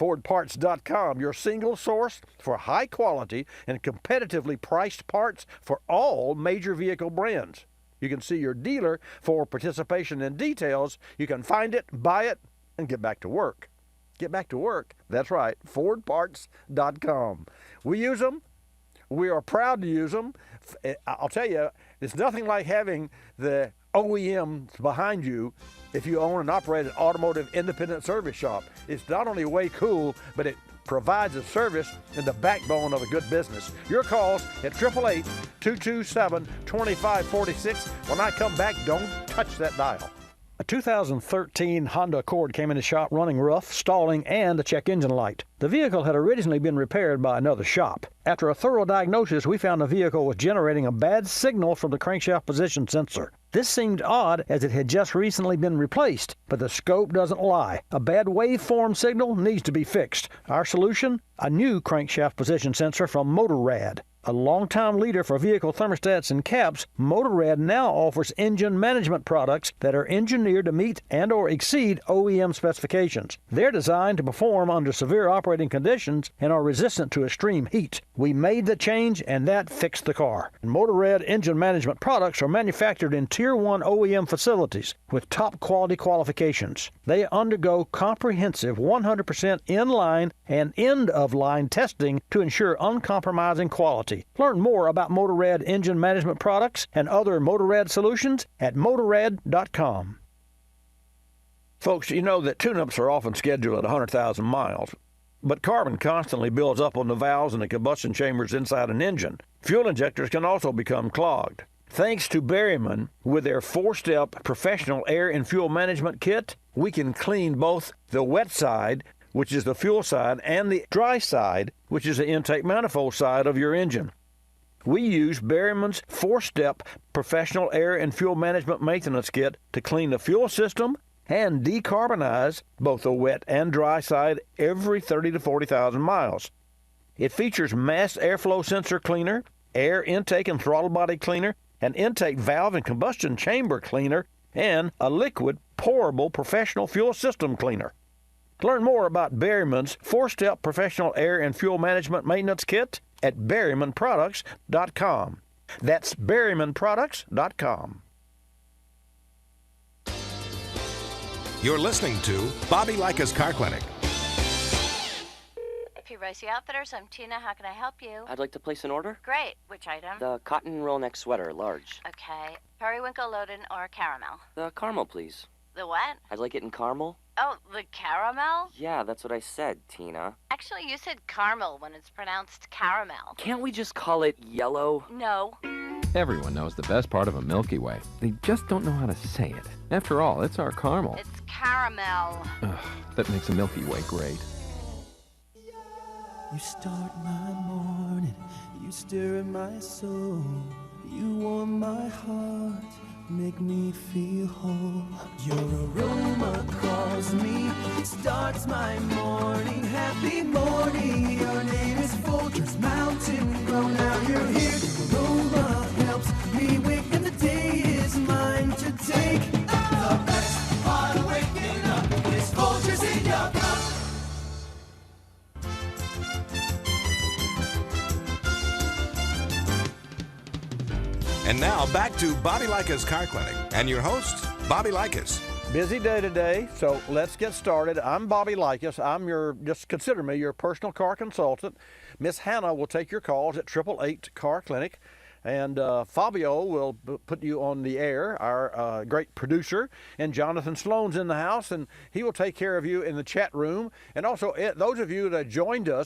FordParts.com, your single source for high quality and competitively priced parts for all major vehicle brands. You can see your dealer for participation in details. You can find it, buy it, and get back to work. Get back to work. That's right, FordParts.com. We use them. We are proud to use them. I'll tell you, it's nothing like having the OEMs behind you if you own and operate an automotive independent service shop. It's not only way cool, but it provides a service and the backbone of a good business. Your calls at 888-227-2546. When I come back, don't touch that dial. A 2013 Honda Accord came in the shop running rough, stalling, and a check engine light. The vehicle had originally been repaired by another shop. After a thorough diagnosis, we found the vehicle was generating a bad signal from the crankshaft position sensor. This seemed odd as it had just recently been replaced, but the scope doesn't lie. A bad waveform signal needs to be fixed. Our solution? A new crankshaft position sensor from Motorrad. A longtime leader for vehicle thermostats and caps, Motorrad now offers engine management products that are engineered to meet and or exceed OEM specifications. They're designed to perform under severe operating conditions and are resistant to extreme heat. We made the change and that fixed the car. Motorrad engine management products are manufactured in Tier 1 OEM facilities with top quality qualifications. They undergo comprehensive 100% in-line and end-of-line testing to ensure uncompromising quality. Learn more about Motorrad engine management products and other Motorrad solutions at Motorrad.com. Folks, you know that tune-ups are often scheduled at 100,000 miles, but carbon constantly builds up on the valves and the combustion chambers inside an engine. Fuel injectors can also become clogged. Thanks to Berryman, with their 4-step professional air and fuel management kit, we can clean both the wet side, which is the fuel side, and the dry side, which is the intake manifold side of your engine. We use Berryman's 4-step professional air and fuel management maintenance kit to clean the fuel system and decarbonize both the wet and dry side every 30 to 40,000 miles. It features mass airflow sensor cleaner, air intake and throttle body cleaner, an intake valve and combustion chamber cleaner, and a liquid pourable professional fuel system cleaner. Learn more about Berryman's 4-step professional air and fuel management maintenance kit at BerrymanProducts.com. That's BerrymanProducts.com. You're listening to Bobby Likis Car Clinic. Rosie Outfitters, I'm Tina. How can I help you? I'd like to place an order. Great. Which item? The cotton roll neck sweater, large. Okay. Periwinkle, Loden, or caramel? The caramel, please. The what? I'd like it in caramel. Oh, the caramel? Yeah, that's what I said, Tina. Actually, you said caramel when it's pronounced caramel. Can't we just call it yellow? No. Everyone knows the best part of a Milky Way. They just don't know how to say it. After all, it's our caramel. It's caramel. Ugh, that makes a Milky Way great. You start my morning, you stir in my soul, you warm my heart, make me feel whole. Your aroma calls me, it starts my morning, happy morning. Your name is Folgers Mountain Grow, now you're here. Your aroma helps me wake and the day is mine to take. The best part of waking up is Folgers in your cup. And now back to Bobby Likis Car Clinic and your host, Bobby Likis. Busy day today, so let's get started. I'm Bobby Likis. Just consider me your personal car consultant. Miss Hannah will take your calls at 888 Car Clinic. And Fabio will put you on the air, our great producer. And Jonathan Sloan's in the house, and he will take care of you in the chat room. And also, those of you that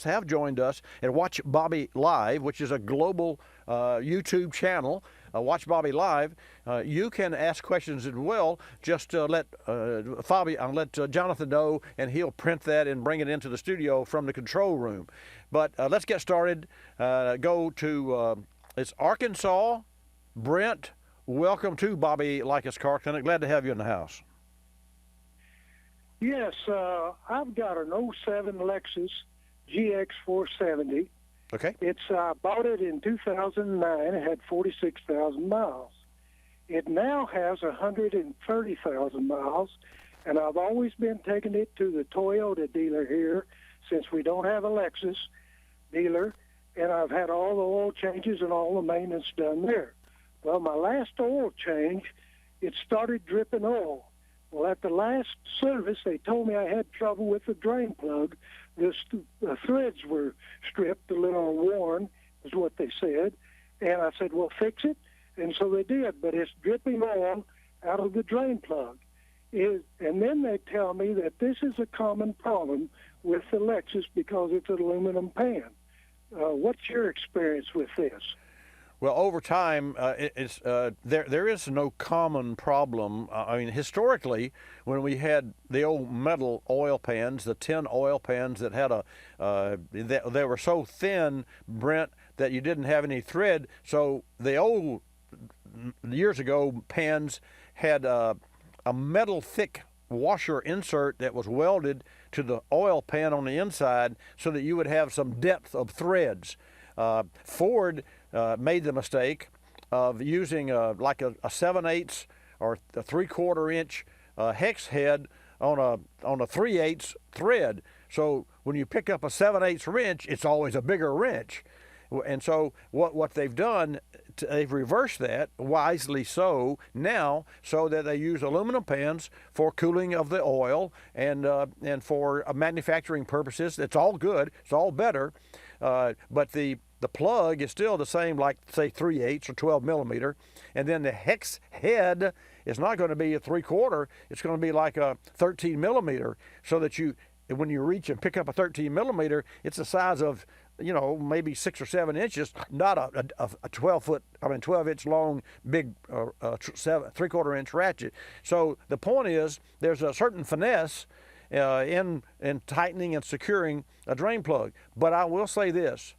have joined us at Watch Bobby Live, which is a global YouTube channel, Watch Bobby Live, you can ask questions as well. Just let Jonathan know, and he'll print that and bring it into the studio from the control room. But let's get started. Go to... It's Arkansas. Brent, welcome to Bobby Likis Car Clinic. Glad to have you in the house. Yes, I've got an '07 Lexus GX 470. Okay. Bought it in 2009. It had 46,000 miles. It now has 130,000 miles, and I've always been taking it to the Toyota dealer here since we don't have a Lexus dealer, and I've had all the oil changes and all the maintenance done there. Well, my last oil change, it started dripping oil. Well, at the last service, they told me I had trouble with the drain plug. The threads were stripped, a little worn, is what they said. And I said, well, fix it. And so they did, but it's dripping oil out of the drain plug. And then they tell me that this is a common problem with the Lexus because it's an aluminum pan. What's your experience with this? Well, over time, there is no common problem. I mean, historically, when we had the old metal oil pans, the tin oil pans that had they were so thin, Brent, that you didn't have any thread. So the old years ago pans had a metal thick washer insert that was welded to the oil pan on the inside so that you would have some depth of threads. Ford made the mistake of using like a 7/8 or a 3/4 inch hex head on a 3/8 thread. So when you pick up a 7/8 wrench, it's always a bigger wrench. And so what they've done, they've reversed that, wisely so, now, so that they use aluminum pans for cooling of the oil and for manufacturing purposes. It's all good. It's all better. But the plug is still the same, like, say, 3/8 or 12 millimeter. And then the hex head is not going to be a 3/4. It's going to be like a 13 millimeter, so that when you reach and pick up a 13 millimeter, it's the size of, maybe 6 or 7 inches, not a 12 inch long, big 3/4 inch ratchet. So the point is, there's a certain finesse in tightening and securing a drain plug. But I will say this,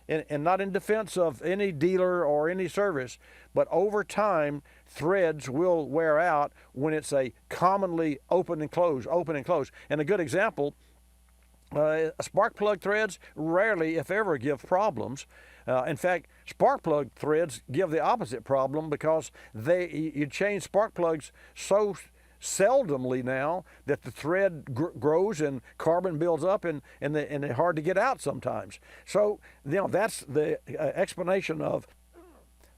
and not in defense of any dealer or any service, but over time, threads will wear out when it's a commonly open and close. And a good example, spark plug threads rarely, if ever, give problems. In fact, spark plug threads give the opposite problem because you change spark plugs so seldomly now that the thread grows and carbon builds up and they're hard to get out sometimes. So that's the explanation of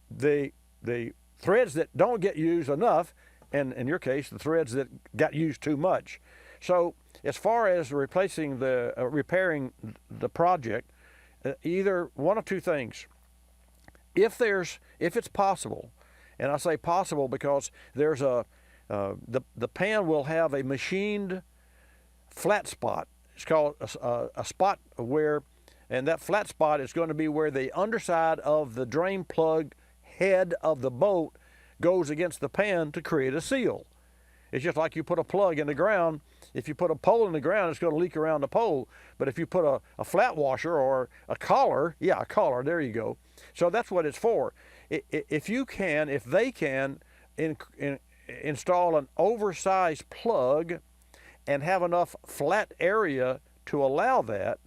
the threads that don't get used enough, and in your case, the threads that got used too much. So as far as repairing the project, either one of two things. If it's possible, and I say possible because there's the pan will have a machined flat spot. It's called a spot where, and that flat spot is going to be where the underside of the drain plug head of the bolt goes against the pan to create a seal. It's just like you put a plug in the ground. If you put a pole in the ground, it's going to leak around the pole. But if you put a flat washer or a collar, there you go. So that's what it's for. If they can install an oversized plug and have enough flat area to allow that,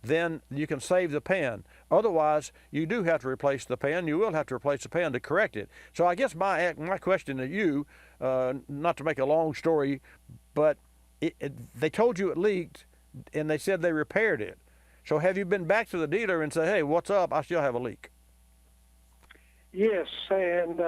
then you can save the pan. Otherwise, you do have to replace the pan. You will have to replace the pan to correct it. So I guess my question to you, not to make a long story, but they told you it leaked, and they said they repaired it. So have you been back to the dealer and said, hey, what's up? I still have a leak. Yes, and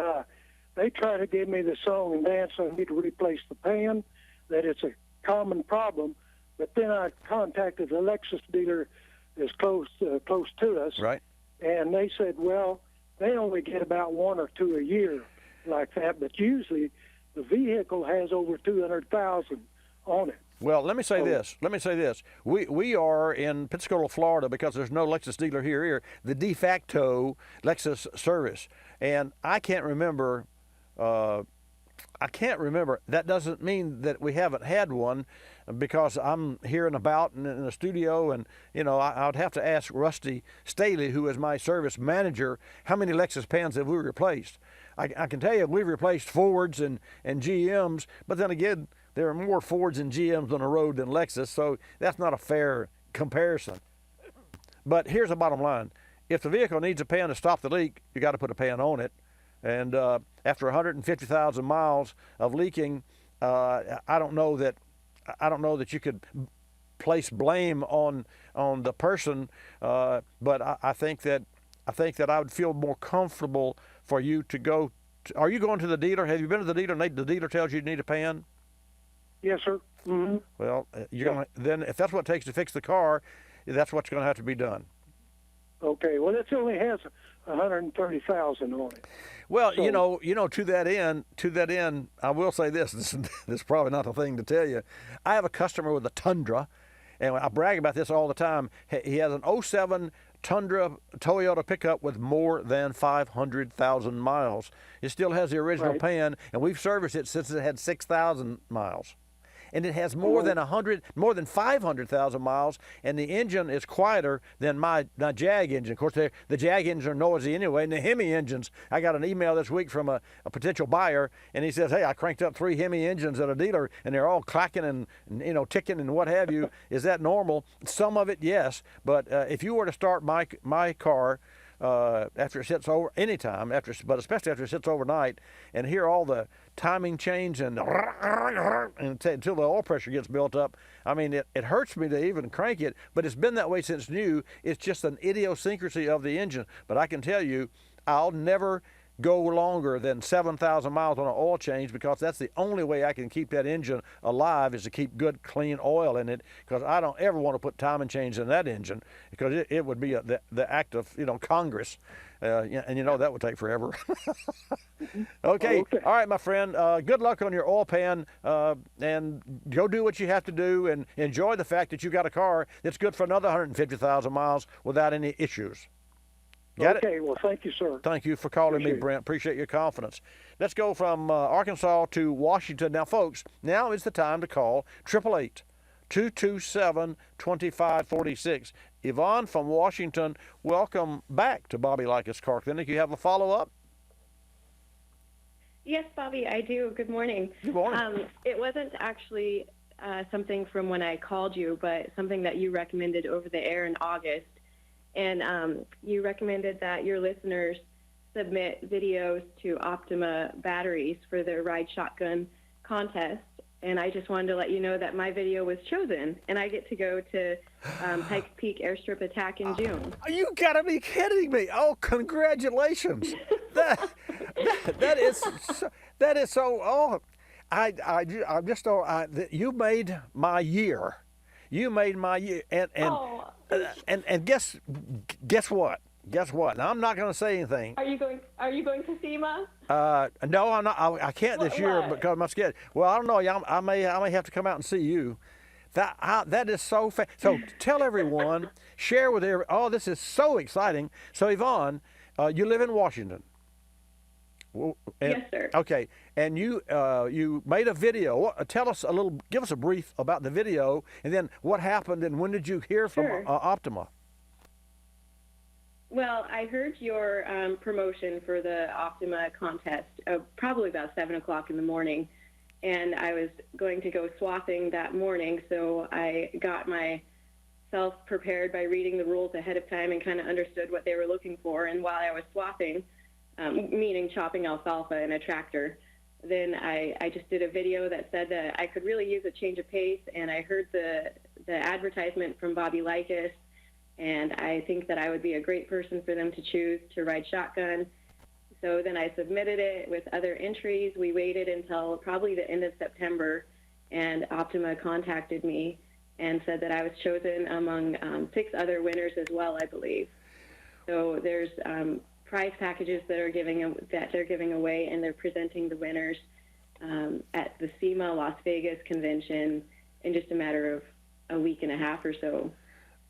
they try to give me the song and dance on me to replace the pan, that it's a common problem. But then I contacted the Lexus dealer that's close to us, right? And they said, well, they only get about 1 or 2 a year like that, but usually the vehicle has over 200,000 on it. Well, let me say this. We are in Pensacola, Florida, because there's no Lexus dealer here, the de facto Lexus service. And I can't remember. That doesn't mean that we haven't had one, because I'm here and about in the studio, and I would have to ask Rusty Staley, who is my service manager, how many Lexus pans have we replaced. I can tell you we've replaced Fords and GMs, but then again, there are more Fords and GMs on the road than Lexus, so that's not a fair comparison. But here's the bottom line. If the vehicle needs a pan to stop the leak, you got to put a pan on it. And after 150,000 miles of leaking, I don't know that you could place blame on the person, but I think that I would feel more comfortable for you to go. Are you going to the dealer? Have you been to the dealer? And the dealer tells you need a pan. Yes, sir. Mm-hmm. Well, then if that's what it takes to fix the car, that's what's going to have to be done. Okay. Well, it only has 130,000 on it. Well, So- you know, to that end, I will say this. This is probably not the thing to tell you. I have a customer with a Tundra, and I brag about this all the time. He has an '07 Tundra Toyota pickup with more than 500,000 miles. It still has the original Right. pan, and we've serviced it since it had 6,000 miles. And it has more than 500,000 miles, and the engine is quieter than my Jag engine. Of course, the Jag engines are noisy anyway, and the Hemi engines. I got an email this week from a potential buyer, and he says, "Hey, I cranked up 3 Hemi engines at a dealer, and they're all clacking and ticking and what have you. Is that normal?" Some of it, yes, but if you were to start my car. After it sits over anytime but especially after it sits overnight, and hear all the timing change and until the oil pressure gets built up. I mean, it hurts me to even crank it, but it's been that way since new. It's just an idiosyncrasy of the engine. But I can tell you, I'll never go longer than 7,000 miles on an oil change, because that's the only way I can keep that engine alive, is to keep good, clean oil in it, because I don't ever want to put timing chains in that engine, because it would be the act of Congress, and that would take forever. Okay. All right, my friend, good luck on your oil pan, and go do what you have to do, and enjoy the fact that you got a car that's good for another 150,000 miles without any issues. Got it? Okay, well, thank you, sir. Thank you for calling me, Appreciate it. Brent. Appreciate your confidence. Let's go from Arkansas to Washington. Now, folks, now is the time to call 888-227-2546. Yvonne from Washington, welcome back to Bobby Likis Car Clinic. You have a follow-up? Yes, Bobby, I do. Good morning. Good morning. It wasn't actually something from when I called you, but something that you recommended over the air in August. And you recommended that your listeners submit videos to Optima batteries for their ride shotgun contest. And I just wanted to let you know that my video was chosen, and I get to go to Pikes Peak Airstrip Attack in June. You gotta be kidding me! Oh, congratulations! that is so. Oh, I just don't. You made my year. You made my year, and guess what? Guess what? Now, I'm not going to say anything. Are you going to SEMA? No, I'm not. I can't this year What? because my schedule. Well, I don't know. I may have to come out and see you. That is so So tell everyone, share with everyone. Oh, this is so exciting. So Yvonne, you live in Washington. Yes, sir. Okay, and you made a video. Tell us give us a brief about the video, and then what happened, and when did you hear from Sure. Optima? Well, I heard your promotion for the Optima contest probably about 7 o'clock in the morning, and I was going to go swathing that morning, so I got myself prepared by reading the rules ahead of time and kind of understood what they were looking for. And while I was swathing, meaning chopping alfalfa in a tractor, then I just did a video that said that I could really use a change of pace, and I heard the advertisement from Bobby Likis, and I think that I would be a great person for them to choose to ride shotgun. So then I submitted it with other entries. We waited until probably the end of September, and Optima contacted me and said that I was chosen among 6 other winners as well, I believe. So there's prize packages that they're giving away, and they're presenting the winners at the SEMA Las Vegas convention in just a matter of a week and a half or so.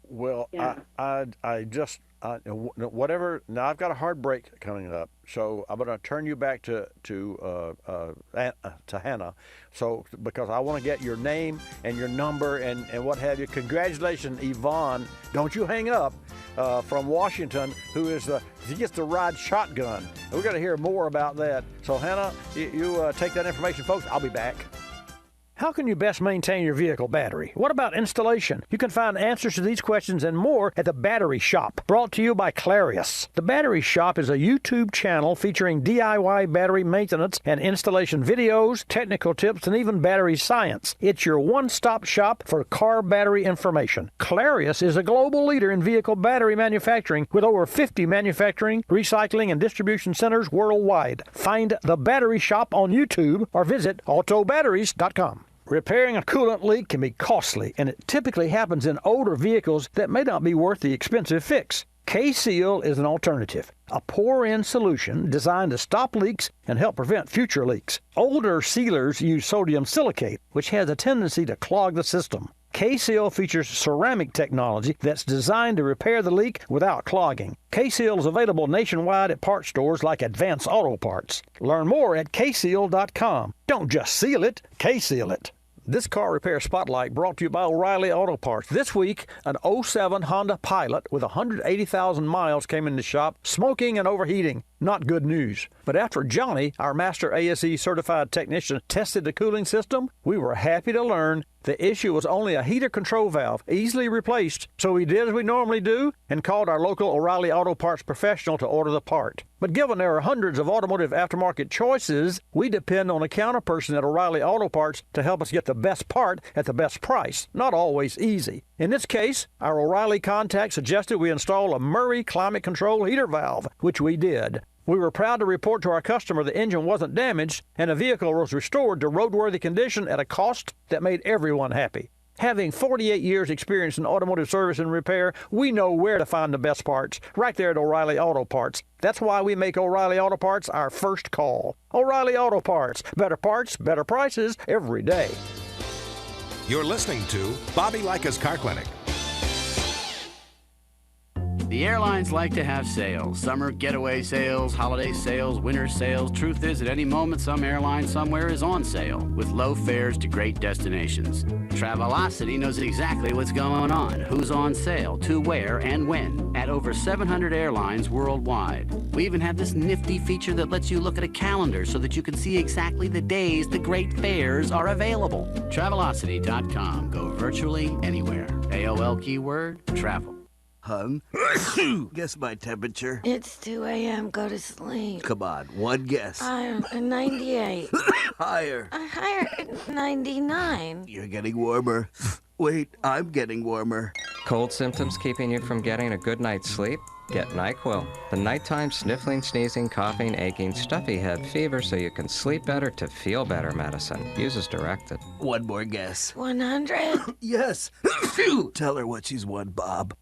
Well, Yeah. I just whatever. Now I've got a hard break coming up, so I'm going to turn you back to Hannah. So because I want to get your name and your number and what have you. Congratulations, Yvonne. Don't you hang up. From Washington, who gets to ride shotgun. And we're going to hear more about that. So Hannah, you take that information, folks. I'll be back. How can you best maintain your vehicle battery? What about installation? You can find answers to these questions and more at The Battery Shop, brought to you by Clarius. The Battery Shop is a YouTube channel featuring DIY battery maintenance and installation videos, technical tips, and even battery science. It's your one-stop shop for car battery information. Clarius is a global leader in vehicle battery manufacturing with over 50 manufacturing, recycling, and distribution centers worldwide. Find The Battery Shop on YouTube or visit autobatteries.com. Repairing a coolant leak can be costly, and it typically happens in older vehicles that may not be worth the expensive fix. K-Seal is an alternative, a pour-in solution designed to stop leaks and help prevent future leaks. Older sealers use sodium silicate, which has a tendency to clog the system. K-Seal features ceramic technology that's designed to repair the leak without clogging. K-Seal is available nationwide at parts stores like Advance Auto Parts. Learn more at kseal.com. Don't just seal it, K-Seal it. This car repair spotlight brought to you by O'Reilly Auto Parts. This week, an '07 Honda Pilot with 180,000 miles came in the shop, smoking and overheating. Not good news. But after Johnny, our master ASE certified technician, tested the cooling system, we were happy to learn the issue was only a heater control valve, easily replaced. So we did as we normally do and called our local O'Reilly Auto Parts professional to order the part. But given there are hundreds of automotive aftermarket choices, we depend on a counter person at O'Reilly Auto Parts to help us get the best part at the best price. Not always easy. In this case, our O'Reilly contact suggested we install a Murray climate control heater valve, which we did. We were proud to report to our customer the engine wasn't damaged and the vehicle was restored to roadworthy condition at a cost that made everyone happy. Having 48 years experience in automotive service and repair, we know where to find the best parts, right there at O'Reilly Auto Parts. That's why we make O'Reilly Auto Parts our first call. O'Reilly Auto Parts, better prices every day. You're listening to Bobby Likis Car Clinic. The airlines like to have sales. Summer getaway sales, holiday sales, winter sales. Truth is, at any moment, some airline somewhere is on sale with low fares to great destinations. Travelocity knows exactly what's going on, who's on sale, to where, and when, at over 700 airlines worldwide. We even have this nifty feature that lets you look at a calendar so that you can see exactly the days the great fares are available. Travelocity.com. Go virtually anywhere. AOL keyword, travel. Hun, guess my temperature. It's 2 a.m. Go to sleep. Come on, one guess. I'm 98. Higher. Higher, 99. You're getting warmer. Wait, I'm getting warmer. Cold symptoms keeping you from getting a good night's sleep? Get NyQuil, the nighttime sniffling, sneezing, coughing, aching, stuffy head, fever so you can sleep better to feel better medicine. Use as directed. One more guess. 100? Yes. Tell her what she's won, Bob.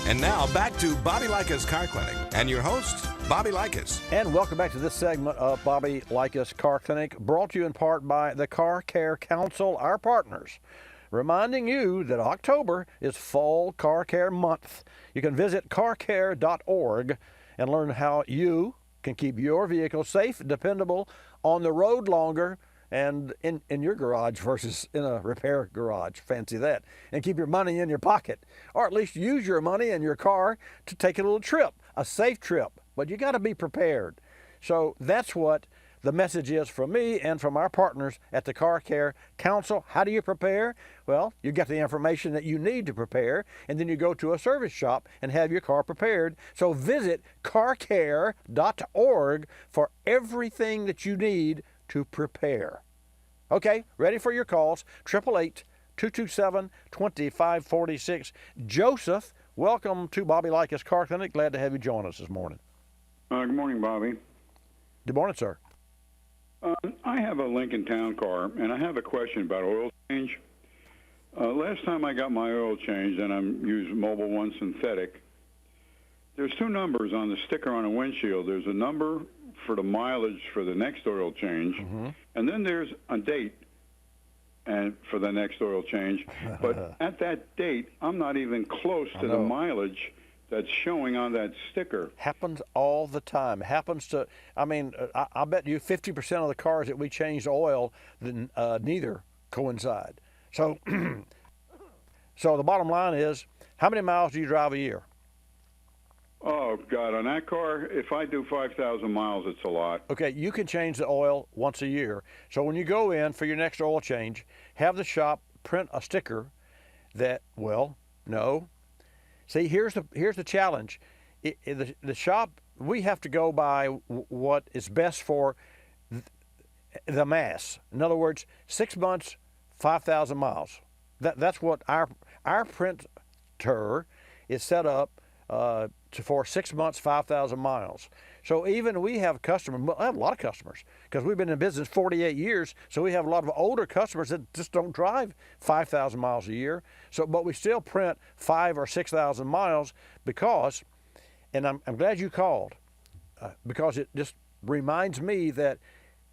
And now back to Bobby Likis Car Clinic and your host, Bobby Likis. And welcome back to this segment of Bobby Likis Car Clinic, brought to you in part by the Car Care Council, our partners, reminding you that October is Fall Car Care Month. You can visit carcare.org and learn how you can keep your vehicle safe, dependable, on the road longer, and in your garage versus in a repair garage. Fancy that. And keep your money in your pocket. Or at least use your money in your car to take a little trip, a safe trip. But you got to be prepared. So that's what the message is from me and from our partners at the Car Care Council. How do you prepare? Well, you get the information that you need to prepare, and then you go to a service shop and have your car prepared. So visit carcare.org for everything that you need to prepare. Okay, ready for your calls. 888-227-2546. Joseph, welcome to Bobby Likis Car Clinic. Glad to have you join us this morning. Good morning, Bobby. Good morning, sir. I have a Lincoln Town Car, and I have a question about oil change. Last time I got my oil changed, and I'm using Mobil 1 synthetic, there's two numbers on the sticker on the windshield. There's a number for the mileage for the next oil change, and then there's a date and for the next oil change. But at that date, I'm not even close to the mileage that's showing on that sticker. Happens all the time. Happens to, I bet you 50% of the cars that we changed oil, neither coincide. So, so the bottom line is, how many miles do you drive a year? Oh, God, on that car, if I do 5,000 miles, it's a lot. Okay, you can change the oil once a year. So when you go in for your next oil change, have the shop print a sticker that, well, no. See, here's the challenge. The shop, we have to go by what is best for the mass. In other words, 6 months, 5,000 miles. That's what our printer is set up for 6 months, 5,000 miles. So even we have customers, I have a lot of customers because we've been in business 48 years, so we have a lot of older customers that just don't drive 5,000 miles a year. So, but we still print 5,000 or 6,000 miles because, and I'm glad you called, because it just reminds me that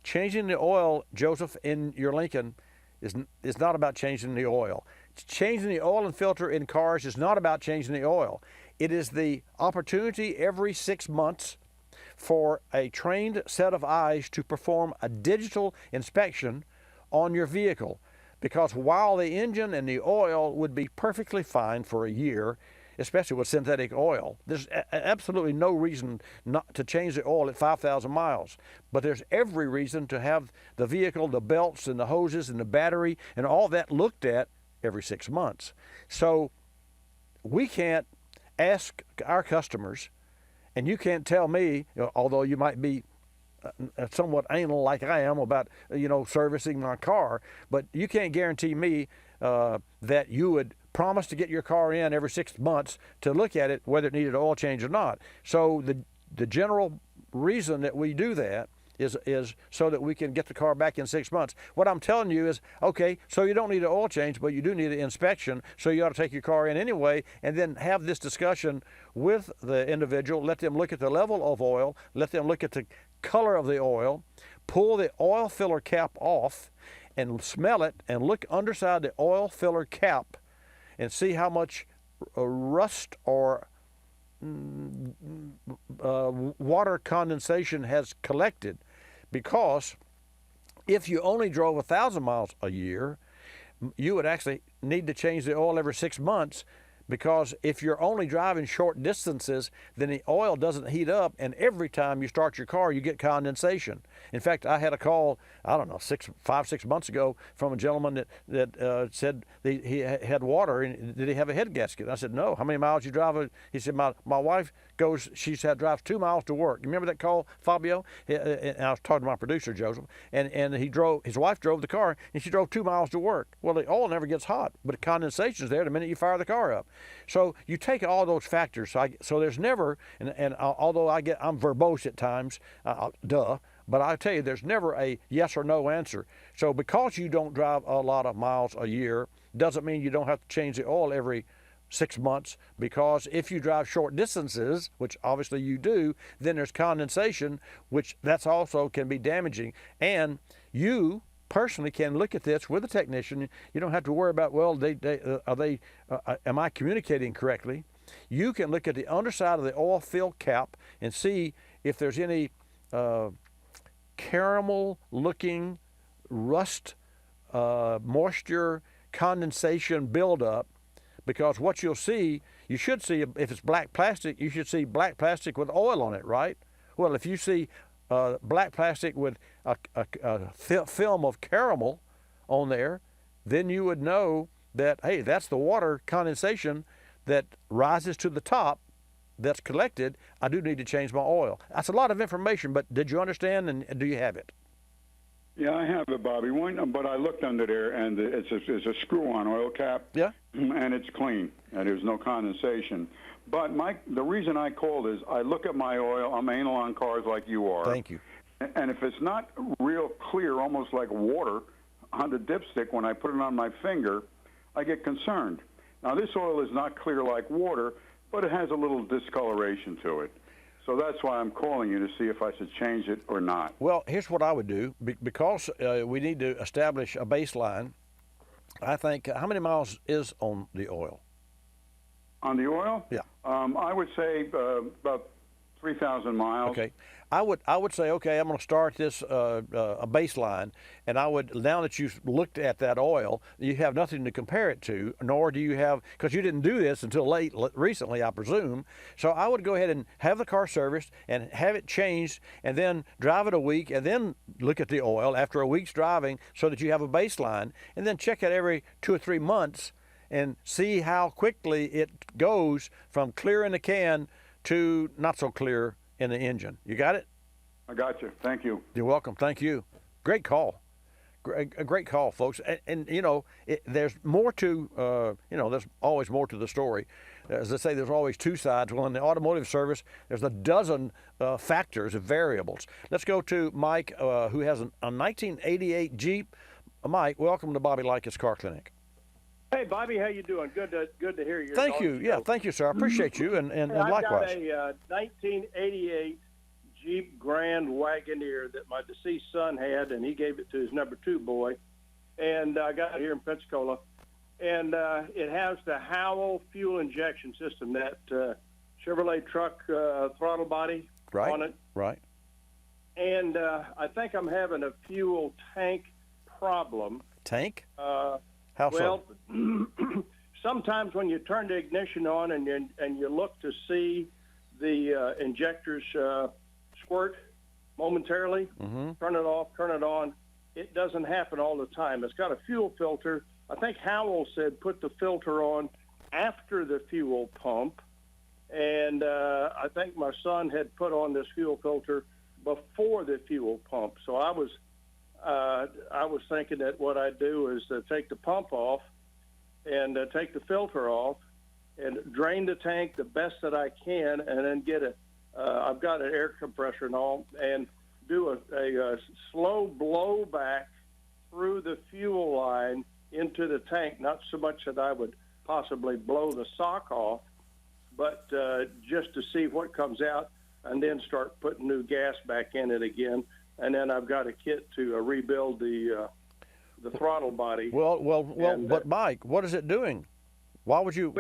changing the oil, Joseph, in your Lincoln is not about changing the oil. Changing the oil and filter in cars is not about changing the oil. It is the opportunity every 6 months for a trained set of eyes to perform a digital inspection on your vehicle. Because while the engine and the oil would be perfectly fine for a year, especially with synthetic oil, there's absolutely no reason not to change the oil at 5,000 miles. But there's every reason to have the vehicle, the belts and the hoses and the battery and all that looked at every 6 months. So we can't ask our customers, and you can't tell me, although you might be somewhat anal like I am about, servicing my car, but you can't guarantee me that you would promise to get your car in every 6 months to look at it, whether it needed an oil change or not. So the general reason that we do that is so that we can get the car back in 6 months. What I'm telling you is, okay, so you don't need an oil change, but you do need an inspection, so you ought to take your car in anyway, and then have this discussion with the individual, let them look at the level of oil, let them look at the color of the oil, pull the oil filler cap off, and smell it, and look underside the oil filler cap, and see how much rust or water condensation has collected. Because if you only drove 1,000 miles a year, you would actually need to change the oil every 6 months, because if you're only driving short distances, then the oil doesn't heat up, and every time you start your car, you get condensation. In fact, I had a call, I don't know, 5-6 months ago from a gentleman that said he had water, and did he have a head gasket? I said, no. How many miles you drive? He said, my wife drives 2 miles to work. You remember that call, Fabio? And I was talking to my producer, Joseph, and his wife drove the car, and she drove 2 miles to work. Well, the oil never gets hot, but the condensation's there the minute you fire the car up. So you take all those factors. So there's never, and although I'm verbose at times, but I tell you, there's never a yes or no answer. So because you don't drive a lot of miles a year, doesn't mean you don't have to change the oil every 6 months, because if you drive short distances, which obviously you do, then there's condensation, which that's also can be damaging. And you personally can look at this with a technician. You don't have to worry about, well, am I communicating correctly? You can look at the underside of the oil fill cap and see if there's any caramel looking rust, moisture, condensation buildup. Because what you should see, if it's black plastic, you should see black plastic with oil on it, right? Well, if you see black plastic with a film of caramel on there, then you would know that, hey, that's the water condensation that rises to the top that's collected. I do need to change my oil. That's a lot of information, but did you understand, and do you have it? Yeah, I have it, Bobby. But I looked under there, and it's a screw-on oil cap. Yeah. And it's clean, and there's no condensation. But the reason I called is I look at my oil. I'm anal on cars like you are. Thank you. And if it's not real clear, almost like water on the dipstick, when I put it on my finger, I get concerned. Now, this oil is not clear like water, but it has a little discoloration to it. So that's why I'm calling you to see if I should change it or not. Well, here's what I would do. Because we need to establish a baseline, I think, how many miles is on the oil? On the oil? Yeah. I would say about 3,000 miles. Okay, I would say, okay, I'm going to start this a baseline, and I would, now that you've looked at that oil, you have nothing to compare it to, nor do you have, because you didn't do this until recently, I presume. So I would go ahead and have the car serviced and have it changed, and then drive it a week, and then look at the oil after a week's driving, so that you have a baseline, and then check it every 2 or 3 months and see how quickly it goes from clear in the can to not so clear in the engine. You got it? I got you. Thank you. You're welcome. Thank you. Great call. A great call, folks. And you know, there's more to, there's always more to the story. As I say, there's always two sides. Well, in the automotive service, there's a dozen factors of variables. Let's go to Mike, who has a 1988 Jeep. Mike, welcome to Bobby Likis Car Clinic. Hey, Bobby, how you doing? Good to hear you. Thank you. Yeah, thank you, sir. I appreciate you, and likewise. I got a 1988 Jeep Grand Wagoneer that my deceased son had, and he gave it to his number 2 boy, and I got it here in Pensacola. And it has the Howell fuel injection system, that Chevrolet truck throttle body on it. Right. And I think I'm having a fuel tank problem. Tank? How so? Well, sometimes when you turn the ignition on and you look to see the injectors squirt momentarily, turn it off, turn it on, it doesn't happen all the time. It's got a fuel filter. I think Howell said put the filter on after the fuel pump, and I think my son had put on this fuel filter before the fuel pump. So I was thinking that what I'd do is take the pump off and take the filter off and drain the tank the best that I can, and then get I've got an air compressor and all, and do a slow blowback through the fuel line into the tank. Not so much that I would possibly blow the sock off, but just to see what comes out, and then start putting new gas back in it again. And then I've got a kit to rebuild the throttle body. But Mike, what is it doing? Why would you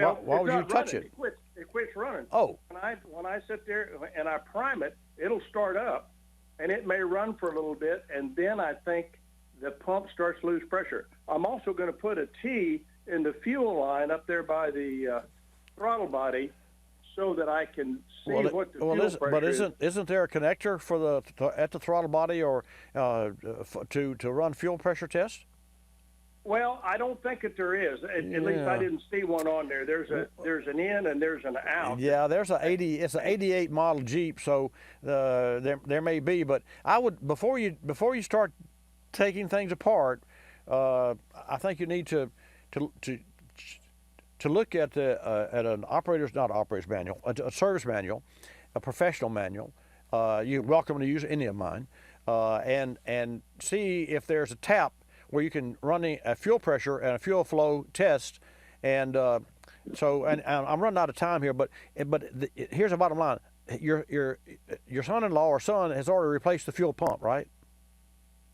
touch it? It quits running. Oh. When I sit there and I prime it, it'll start up, and it may run for a little bit, and then I think the pump starts to lose pressure. I'm also going to put a T in the fuel line up there by the throttle body, so that I can see what the fuel pressure is. But isn't there a connector for at the throttle body or to run fuel pressure tests? Well, I don't think that there is. At least I didn't see one on there. There's an in and there's an out. Yeah, it's an 88 model Jeep, so there may be. But I would, before you start taking things apart, I think you need to look at an operator's manual, a service manual, a professional manual. You're welcome to use any of mine, and see if there's a tap where you can run a fuel pressure and a fuel flow test. And so I'm running out of time here, but here's the bottom line: your son-in-law or son has already replaced the fuel pump, right?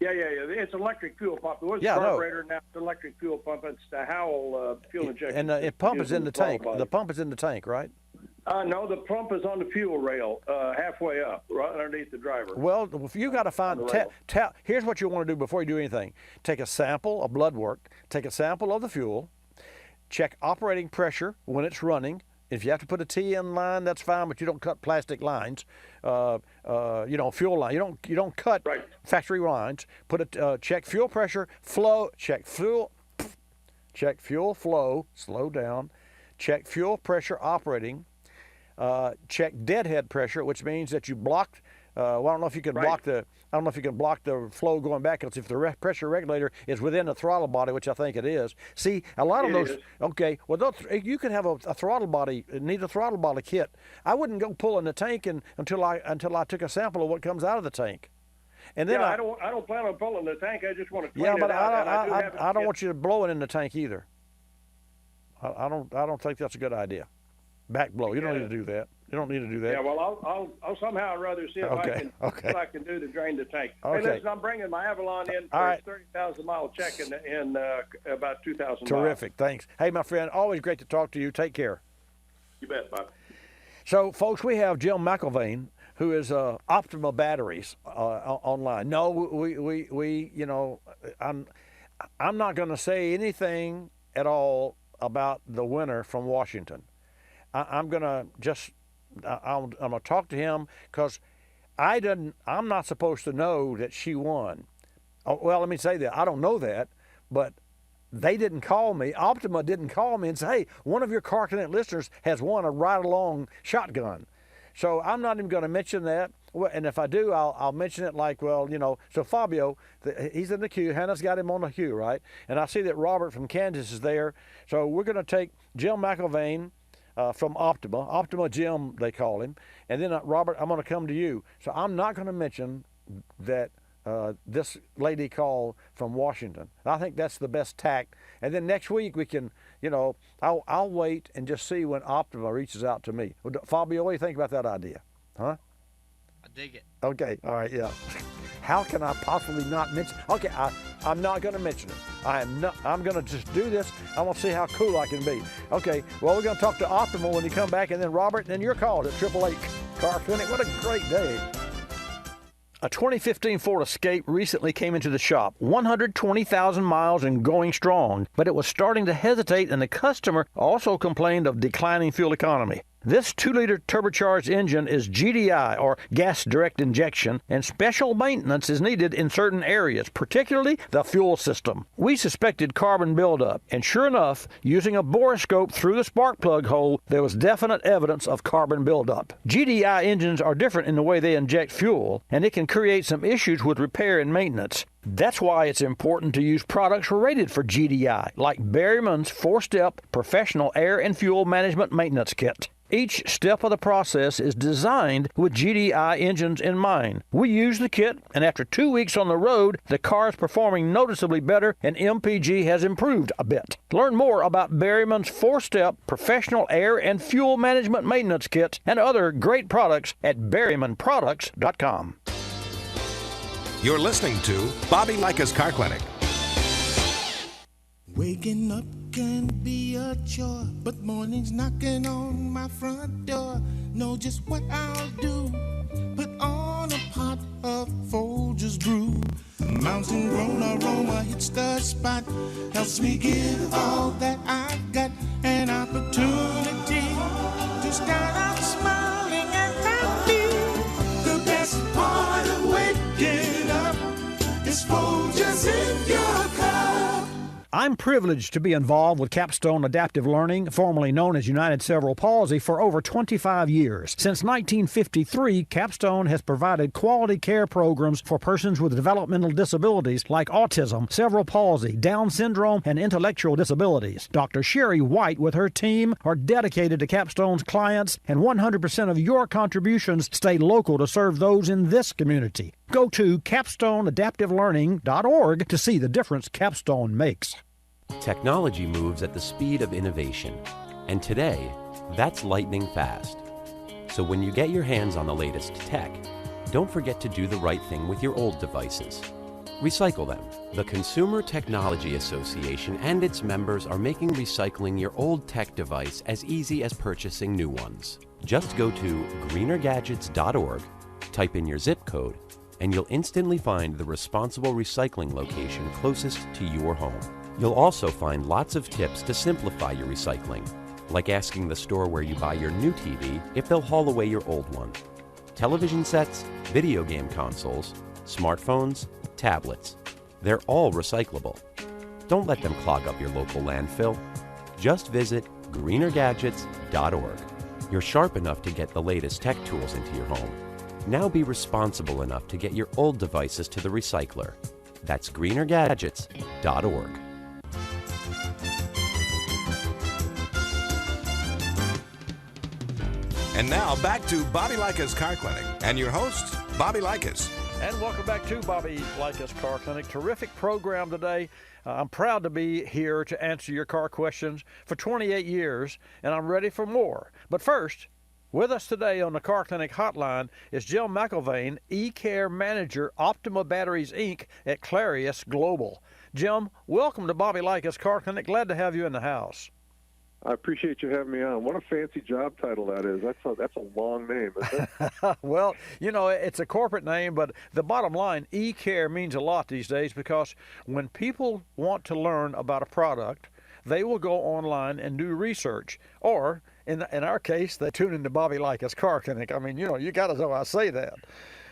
Yeah. It's electric fuel pump. It was a carburetor, now it's electric fuel pump. It's the Howell fuel injection. And the pump is in the tank. The pump is in the tank, right? No, the pump is on the fuel rail, halfway up, right underneath the driver. Well, you got to find here's what you want to do before you do anything. Take a sample of blood work. Take a sample of the fuel. Check operating pressure when it's running. If you have to put a T in line, that's fine, but you don't cut plastic lines. Fuel line. You don't cut factory lines. Check fuel pressure, flow. Check fuel flow. Slow down. Check fuel pressure operating. Check deadhead pressure, which means that you blocked. I don't know if you can block the. I don't know if you can block the flow going back. Because if the pressure regulator is within the throttle body, which I think it is. See, a lot of those. Is. Okay, well, you can have a throttle body. Need a throttle body kit. I wouldn't go pulling the tank until I took a sample of what comes out of the tank. And then I don't plan on pulling the tank. I just want to clean it out. I don't want you to blow it in the tank either. I don't think that's a good idea. Back blow. You don't need to do that. You don't need to do that. Yeah, well, I'll somehow rather see if what I can do to drain the tank. Okay. Hey, listen, I'm bringing my Avalon in for a 30,000-mile check in about 2,000 miles. Terrific. Thanks. Hey, my friend, always great to talk to you. Take care. You bet, Bob. So, folks, we have Jim McElvain, who is Optima Batteries online. No, we I'm not going to say anything at all about the winner from Washington. I'm going to talk to him because I'm not supposed to know that she won. Oh, well, let me say that. I don't know that, but they didn't call me. Optima didn't call me and say, hey, one of your Car Connect listeners has won a ride-along shotgun. So I'm not even going to mention that. And if I do, I'll mention it like, well, so Fabio, he's in the queue. Hannah's got him on the queue, right? And I see that Robert from Kansas is there. So we're going to take Jim McElvain from Optima Jim, they call him. And then, Robert, I'm going to come to you. So I'm not going to mention that this lady called from Washington. I think that's the best tact. And then next week we can, I'll wait and just see when Optima reaches out to me. Fabio, what do you think about that idea? Huh? I dig it. Okay, all right, yeah. How can I possibly not mention? Okay, I'm not going to mention it. I'm going to just do this. I want to see how cool I can be. Okay, well, we're going to talk to Optima when you come back, and then Robert, and then you're called at 888 Car Clinic. What a great day. A 2015 Ford Escape recently came into the shop, 120,000 miles and going strong, but it was starting to hesitate, and the customer also complained of declining fuel economy. This 2-liter turbocharged engine is GDI, or gas direct injection, and special maintenance is needed in certain areas, particularly the fuel system. We suspected carbon buildup, and sure enough, using a borescope through the spark plug hole, there was definite evidence of carbon buildup. GDI engines are different in the way they inject fuel, and it can create some issues with repair and maintenance. That's why it's important to use products rated for GDI, like Berryman's 4-step professional air and fuel management maintenance kit. Each step of the process is designed with GDI engines in mind. We use the kit, and after 2 weeks on the road, the car is performing noticeably better, and MPG has improved a bit. Learn more about Berryman's 4-step professional air and fuel management maintenance kits and other great products at berrymanproducts.com. You're listening to Bobby Likis Car Clinic. Waking up can be a chore, but mornings knocking on my front door. Know just what I'll do. Put on a pot of Folgers brew. Mountain grown aroma hits the spot. Helps me give all that I've got. An opportunity to start out smiling and happy. The best part of waking up is Folgers in your cup. I'm privileged to be involved with Capstone Adaptive Learning, formerly known as United Cerebral Palsy, for over 25 years. Since 1953, Capstone has provided quality care programs for persons with developmental disabilities like autism, cerebral palsy, Down syndrome, and intellectual disabilities. Dr. Sherry White with her team are dedicated to Capstone's clients, and 100% of your contributions stay local to serve those in this community. Go to capstoneadaptivelearning.org to see the difference Capstone makes. Technology moves at the speed of innovation, and today, that's lightning fast. So when you get your hands on the latest tech, don't forget to do the right thing with your old devices. Recycle them. The Consumer Technology Association and its members are making recycling your old tech device as easy as purchasing new ones. Just go to greenergadgets.org, type in your zip code, and you'll instantly find the responsible recycling location closest to your home. You'll also find lots of tips to simplify your recycling, like asking the store where you buy your new TV if they'll haul away your old one. Television sets, video game consoles, smartphones, tablets, they're all recyclable. Don't let them clog up your local landfill. Just visit greenergadgets.org. You're sharp enough to get the latest tech tools into your home. Now be responsible enough to get your old devices to the recycler. That's greenergadgets.org. And now back to Bobby Likis Car Clinic and your host, Bobby Likis. And welcome back to Bobby Likis Car Clinic. Terrific program today. I'm proud to be here to answer your car questions for 28 years, and I'm ready for more. But first, with us today on the Car Clinic hotline is Jim McElvain, E-Care Manager, Optima Batteries, Inc. at Clarius Global. Jim, welcome to Bobby Likis Car Clinic. Glad to have you in the house. I appreciate you having me on. What a fancy job title that is. That's a long name, isn't it? Well, you know, it's a corporate name, but the bottom line, e-care means a lot these days because when people want to learn about a product, they will go online and do research. Or, in our case, they tune into Bobby Likis Car Clinic. I mean, you know, you got to know I say that.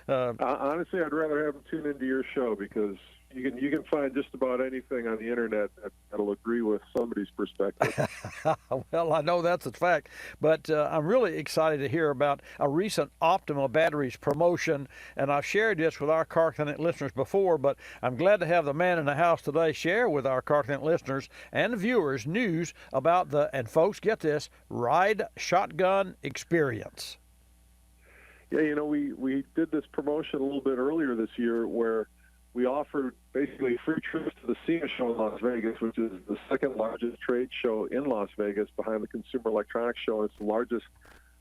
Honestly, I'd rather have them tune into your show because you can find just about anything on the internet that'll agree with somebody's perspective. Well, I know that's a fact, but I'm really excited to hear about a recent Optima Batteries promotion, and I've shared this with our Car Clinic listeners before, but I'm glad to have the man in the house today share with our Car Clinic listeners and viewers news about and folks, get this, ride shotgun experience. Yeah, you know, we did this promotion a little bit earlier this year where we offered basically free trips to the SEMA show in Las Vegas, which is the second largest trade show in Las Vegas behind the Consumer Electronics Show. And it's the largest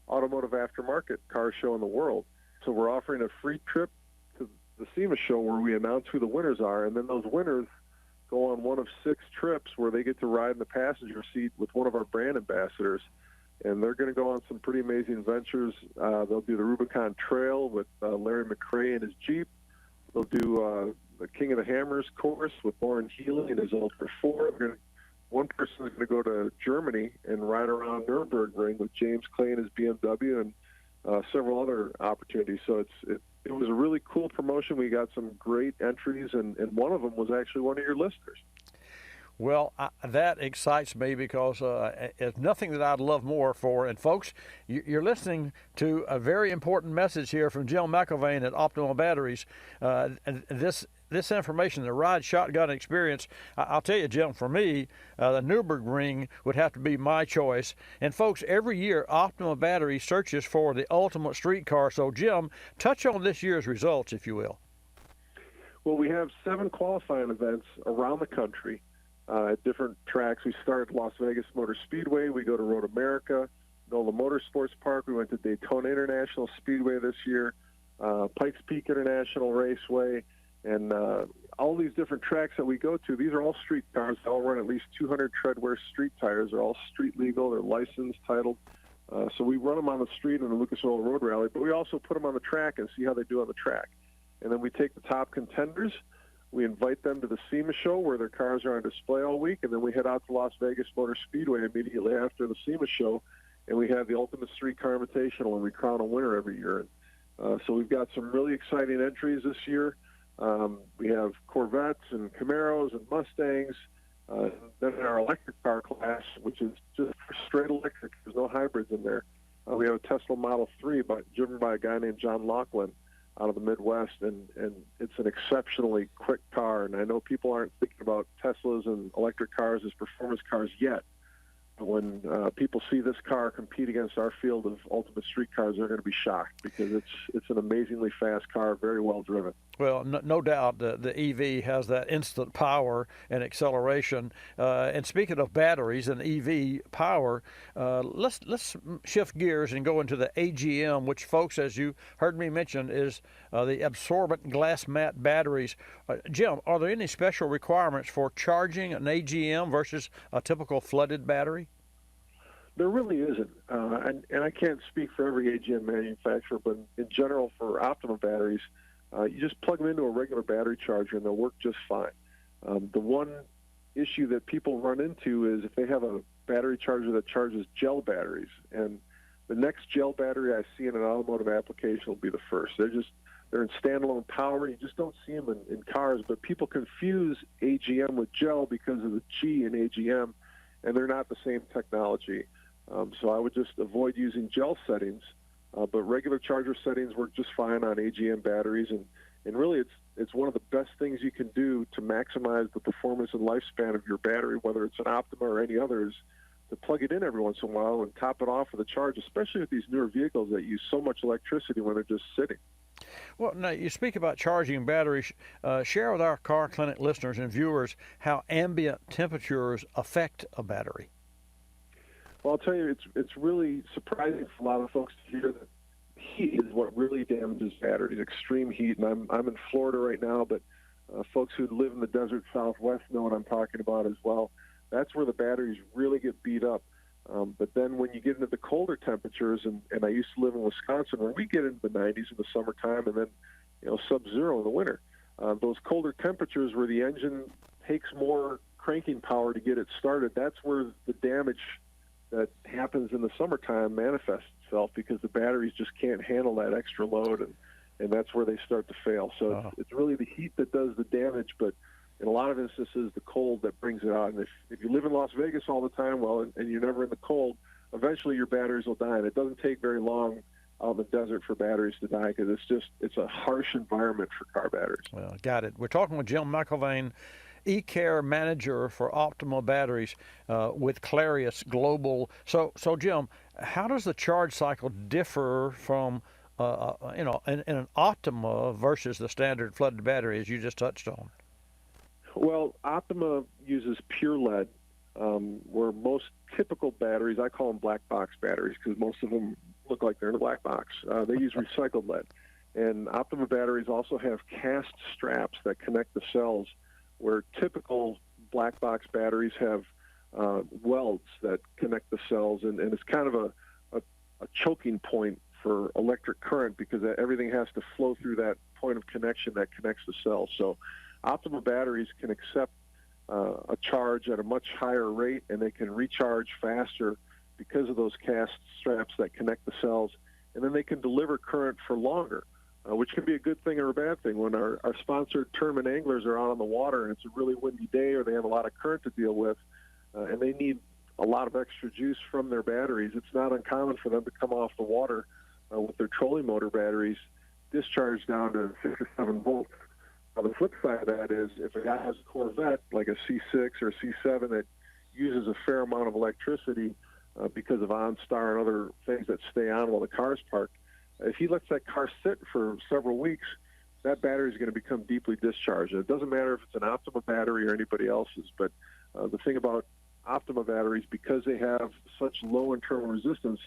automotive aftermarket car show in the world. So we're offering a free trip to the SEMA show where we announce who the winners are. And then those winners go on one of 6 trips where they get to ride in the passenger seat with one of our brand ambassadors. And they're going to go on some pretty amazing ventures. They'll do the Rubicon Trail with Larry McRae and his Jeep. They'll do the King of the Hammers course with Lauren Healy and his Ultra 4. One person is going to go to Germany and ride around Nürburgring with James Clay and his BMW and several other opportunities. So it was a really cool promotion. We got some great entries, and one of them was actually one of your listeners. Well, that excites me because it's nothing that I'd love more for. And folks, you're listening to a very important message here from Jim McIlvain at Optima Batteries. This information, the ride shotgun experience, I'll tell you, Jim, for me, the Nürburgring would have to be my choice. And folks, every year Optima Batteries searches for the ultimate street car. So, Jim, touch on this year's results, if you will. Well, we have 7 qualifying events around the country. At different tracks. We start at Las Vegas Motor Speedway. We go to Road America, NOLA Motorsports Park. We went to Daytona International Speedway this year, Pikes Peak International Raceway, and all these different tracks that we go to. These are all street cars. They all run at least 200 treadwear street tires. They're all street legal. They're licensed, titled. So we run them on the street in the Lucas Oil Road Rally, but we also put them on the track and see how they do on the track. And then we take the top contenders. We invite them to the SEMA show where their cars are on display all week, and then we head out to Las Vegas Motor Speedway immediately after the SEMA show, and we have the Ultimate Street Car Invitational, and we crown a winner every year. So we've got some really exciting entries this year. We have Corvettes and Camaros and Mustangs. Then in our electric car class, which is just straight electric, there's no hybrids in there, we have a Tesla Model 3 driven by a guy named John Laughlin out of the Midwest, and it's an exceptionally quick car. And I know people aren't thinking about Teslas and electric cars as performance cars yet, but when people see this car compete against our field of ultimate street cars, they're going to be shocked because it's an amazingly fast car, very well driven. Well, no doubt the EV has that instant power and acceleration. And speaking of batteries and EV power, let's shift gears and go into the AGM, which, folks, as you heard me mention, is the absorbent glass mat batteries. Jim, are there any special requirements for charging an AGM versus a typical flooded battery? There really isn't, and I can't speak for every AGM manufacturer, but in general for Optima batteries, you just plug them into a regular battery charger and they'll work just fine. The one issue that people run into is if they have a battery charger that charges gel batteries, and the next gel battery I see in an automotive application will be the first. They're in standalone power. You just don't see them in cars, but people confuse AGM with gel because of the G in AGM, and they're not the same technology. So I would just avoid using gel settings. But regular charger settings work just fine on AGM batteries, and really it's one of the best things you can do to maximize the performance and lifespan of your battery, whether it's an Optima or any others, to plug it in every once in a while and top it off with a charge, especially with these newer vehicles that use so much electricity when they're just sitting. Well, now you speak about charging batteries. Share with our Car Clinic listeners and viewers how ambient temperatures affect a battery. Well, I'll tell you, it's really surprising for a lot of folks to hear that heat is what really damages batteries, extreme heat. And I'm in Florida right now, but folks who live in the desert Southwest know what I'm talking about as well. That's where the batteries really get beat up. But then when you get into the colder temperatures, and I used to live in Wisconsin where we get into the 90s in the summertime and then, sub-zero in the winter. Those colder temperatures where the engine takes more cranking power to get it started, that's where the damage that happens in the summertime manifests itself, because the batteries just can't handle that extra load, and that's where they start to fail. So it's really the heat that does the damage, but in a lot of instances, the cold that brings it out. And if you live in Las Vegas all the time, and you're never in the cold, eventually your batteries will die. And it doesn't take very long out in the desert for batteries to die, because it's a harsh environment for car batteries. Well, got it. We're talking with Jim McIlvaine, E-Care Manager for Optima Batteries with Clarius Global. So Jim, how does the charge cycle differ from in an Optima versus the standard flooded battery, as you just touched on? Well, Optima uses pure lead, where most typical batteries, I call them black box batteries because most of them look like they're in a black box. They use recycled lead. And Optima batteries also have cast straps that connect the cells, where typical black box batteries have welds that connect the cells, and it's kind of a choking point for electric current, because everything has to flow through that point of connection that connects the cells. So Optima batteries can accept a charge at a much higher rate, and they can recharge faster because of those cast straps that connect the cells, and then they can deliver current for longer, which can be a good thing or a bad thing. When our sponsored tournament anglers are out on the water and it's a really windy day, or they have a lot of current to deal with, and they need a lot of extra juice from their batteries, it's not uncommon for them to come off the water with their trolling motor batteries discharged down to 6 or 7 volts. Now, the flip side of that is, if a guy has a Corvette, like a C6 or a C7, that uses a fair amount of electricity because of OnStar and other things that stay on while the car's parked, if he lets that car sit for several weeks, that battery is going to become deeply discharged. And it doesn't matter if it's an Optima battery or anybody else's, but the thing about Optima batteries, because they have such low internal resistance,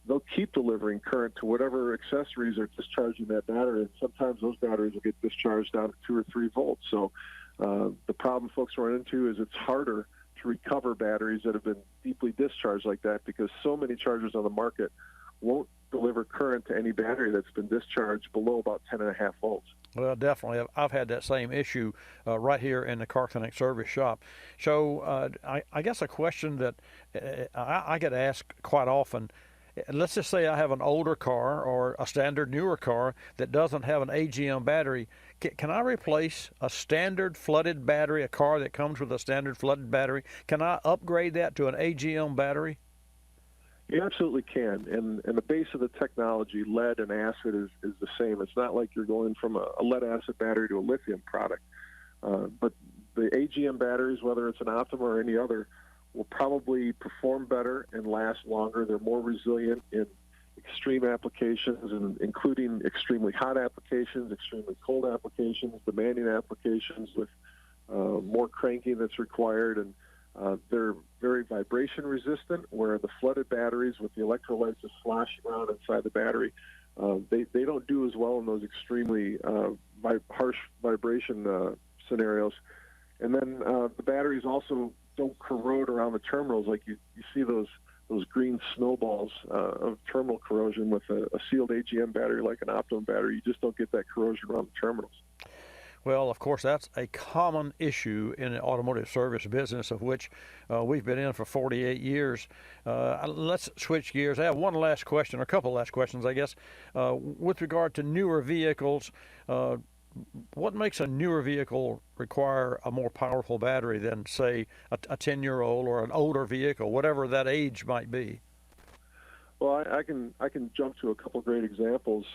they'll keep delivering current to whatever accessories are discharging that battery, and sometimes those batteries will get discharged down to 2 or 3 volts. So the problem folks run into is it's harder to recover batteries that have been deeply discharged like that, because so many chargers on the market won't deliver current to any battery that's been discharged below about 10.5 volts. Well, definitely. I've had that same issue right here in the Car Clinic service shop. So I guess a question that I get asked quite often, let's just say I have an older car or a standard newer car that doesn't have an AGM battery. Can I replace a standard flooded battery, a car that comes with a standard flooded battery? Can I upgrade that to an AGM battery? You absolutely can. And the base of the technology, lead and acid, is the same. It's not like you're going from a lead acid battery to a lithium product. But the AGM batteries, whether it's an Optima or any other, will probably perform better and last longer. They're more resilient in extreme applications, and including extremely hot applications, extremely cold applications, demanding applications with more cranking that's required. And they're very vibration resistant, where the flooded batteries with the electrolytes just sloshing around inside the battery, they don't do as well in those extremely harsh vibration scenarios. And then the batteries also don't corrode around the terminals like you see those green snowballs of terminal corrosion with a sealed AGM battery like an Optima battery. You just don't get that corrosion around the terminals. Well, of course, that's a common issue in the automotive service business, of which we've been in for 48 years. Let's switch gears. I have one last question, or a couple last questions, I guess. With regard to newer vehicles, what makes a newer vehicle require a more powerful battery than, say, a 10-year-old or an older vehicle, whatever that age might be? Well, I can jump to a couple great examples.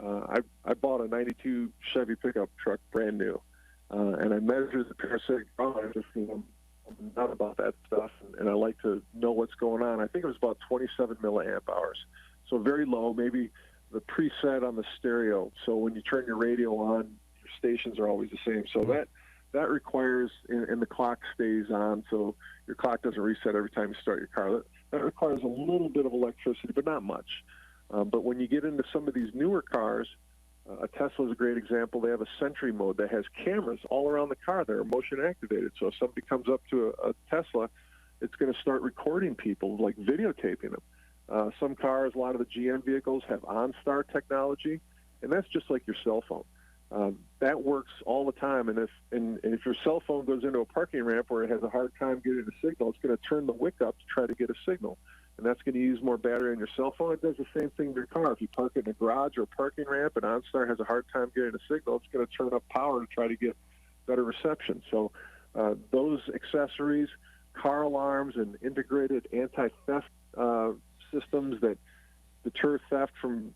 I bought a 92 Chevy pickup truck, brand new, and I measured the parasitic barometer just because I'm nut about that stuff, and I like to know what's going on. I think it was about 27 milliamp hours, so very low, maybe the preset on the stereo. So when you turn your radio on, your stations are always the same. So that requires, and the clock stays on, so your clock doesn't reset every time you start your car. That requires a little bit of electricity, but not much. But when you get into some of these newer cars, a Tesla is a great example. They have a Sentry mode that has cameras all around the car that are motion activated. So if somebody comes up to a Tesla it's going to start recording people, like videotaping them. Some cars, a lot of the GM vehicles have OnStar technology, and that's just like your cell phone. That works all the time, and if your cell phone goes into a parking ramp where it has a hard time getting a signal, it's going to turn the wick up to try to get a signal, and that's going to use more battery on your cell phone. It does the same thing in your car. If you park it in a garage or a parking ramp and OnStar has a hard time getting a signal, it's going to turn up power to try to get better reception. So those accessories, car alarms, and integrated anti-theft systems that deter theft from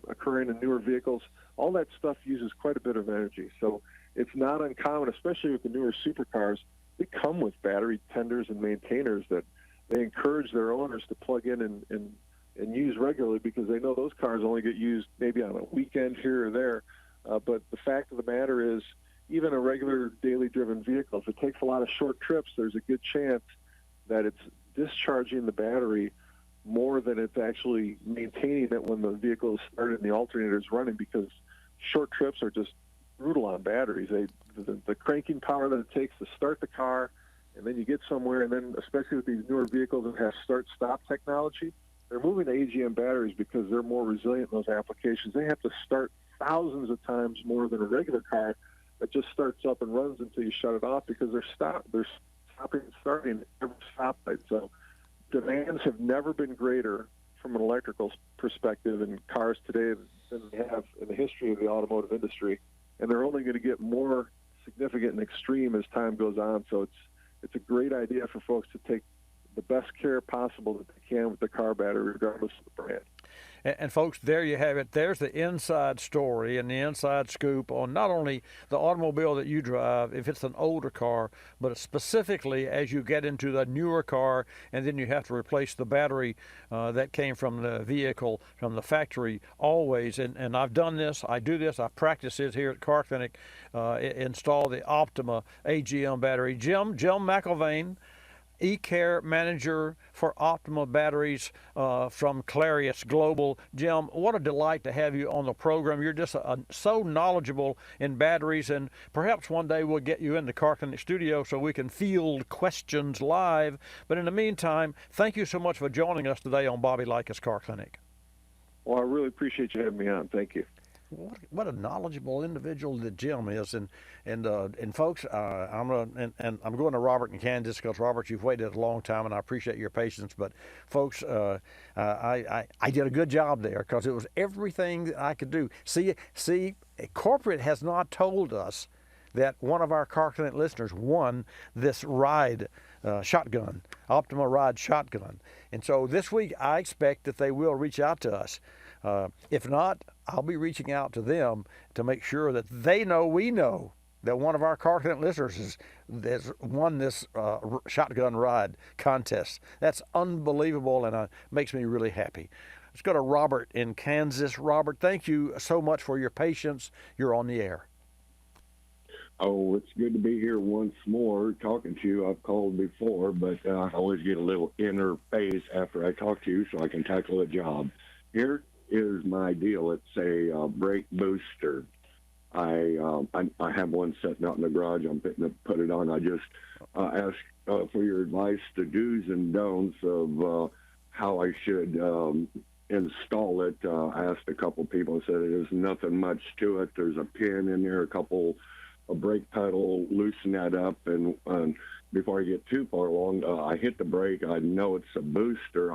occurring in newer vehicles, all that stuff uses quite a bit of energy. So it's not uncommon, especially with the newer supercars, they come with battery tenders and maintainers that they encourage their owners to plug in and use regularly, because they know those cars only get used maybe on a weekend here or there. But the fact of the matter is, even a regular daily driven vehicle, if it takes a lot of short trips, there's a good chance that it's discharging the battery more than it's actually maintaining it when the vehicle is started and the alternator is running, because short trips are just brutal on batteries. The cranking power that it takes to start the car, and then you get somewhere, and then especially with these newer vehicles that have start-stop technology, they're moving to AGM batteries because they're more resilient in those applications. They have to start thousands of times more than a regular car that just starts up and runs until you shut it off, because they're stopping and starting at every stoplight. So demands have never been greater from an electrical perspective in cars today than they have in the history of the automotive industry, and they're only going to get more significant and extreme as time goes on. So it's a great idea for folks to take the best care possible that they can with the car battery, regardless of the brand. And folks, there you have it. There's the inside story and the inside scoop on not only the automobile that you drive, if it's an older car, but specifically as you get into the newer car, and then you have to replace the battery that came from the vehicle, from the factory, always. And I've done this. I do this. I practice it here at Car Clinic. Install the Optima AGM battery. Jim McIlvain, E-Care Manager for Optima Batteries from Clarius Global. Jim, what a delight to have you on the program. You're just so knowledgeable in batteries, and perhaps one day we'll get you in the Car Clinic studio so we can field questions live. But in the meantime, thank you so much for joining us today on Bobby Likis Car Clinic. Well, I really appreciate you having me on. Thank you. What a knowledgeable individual that Jim is, and folks, I'm going to Robert in Kansas, because Robert, you've waited a long time, and I appreciate your patience. But folks, I did a good job there, because it was everything that I could do. See, corporate has not told us that one of our Car Clinic listeners won this ride shotgun, Optima Ride shotgun, and so this week I expect that they will reach out to us. If not, I'll be reaching out to them to make sure that they know we know that one of our Car Clinic listeners has won this shotgun ride contest. That's unbelievable, and makes me really happy. Let's go to Robert in Kansas. Robert, thank you so much for your patience. You're on the air. Oh, it's good to be here once more talking to you. I've called before, but I always get a little interface after I talk to you so I can tackle a job. Here is my deal. It's a brake booster. I have one sitting out in the garage. I'm fitting to put it on. I just asked for your advice, the do's and don'ts of how I should install it. I asked a couple people and said there's nothing much to it. There's a pin in there, a brake pedal, loosen that up, and before I get too far along, I hit the brake. I know it's a booster.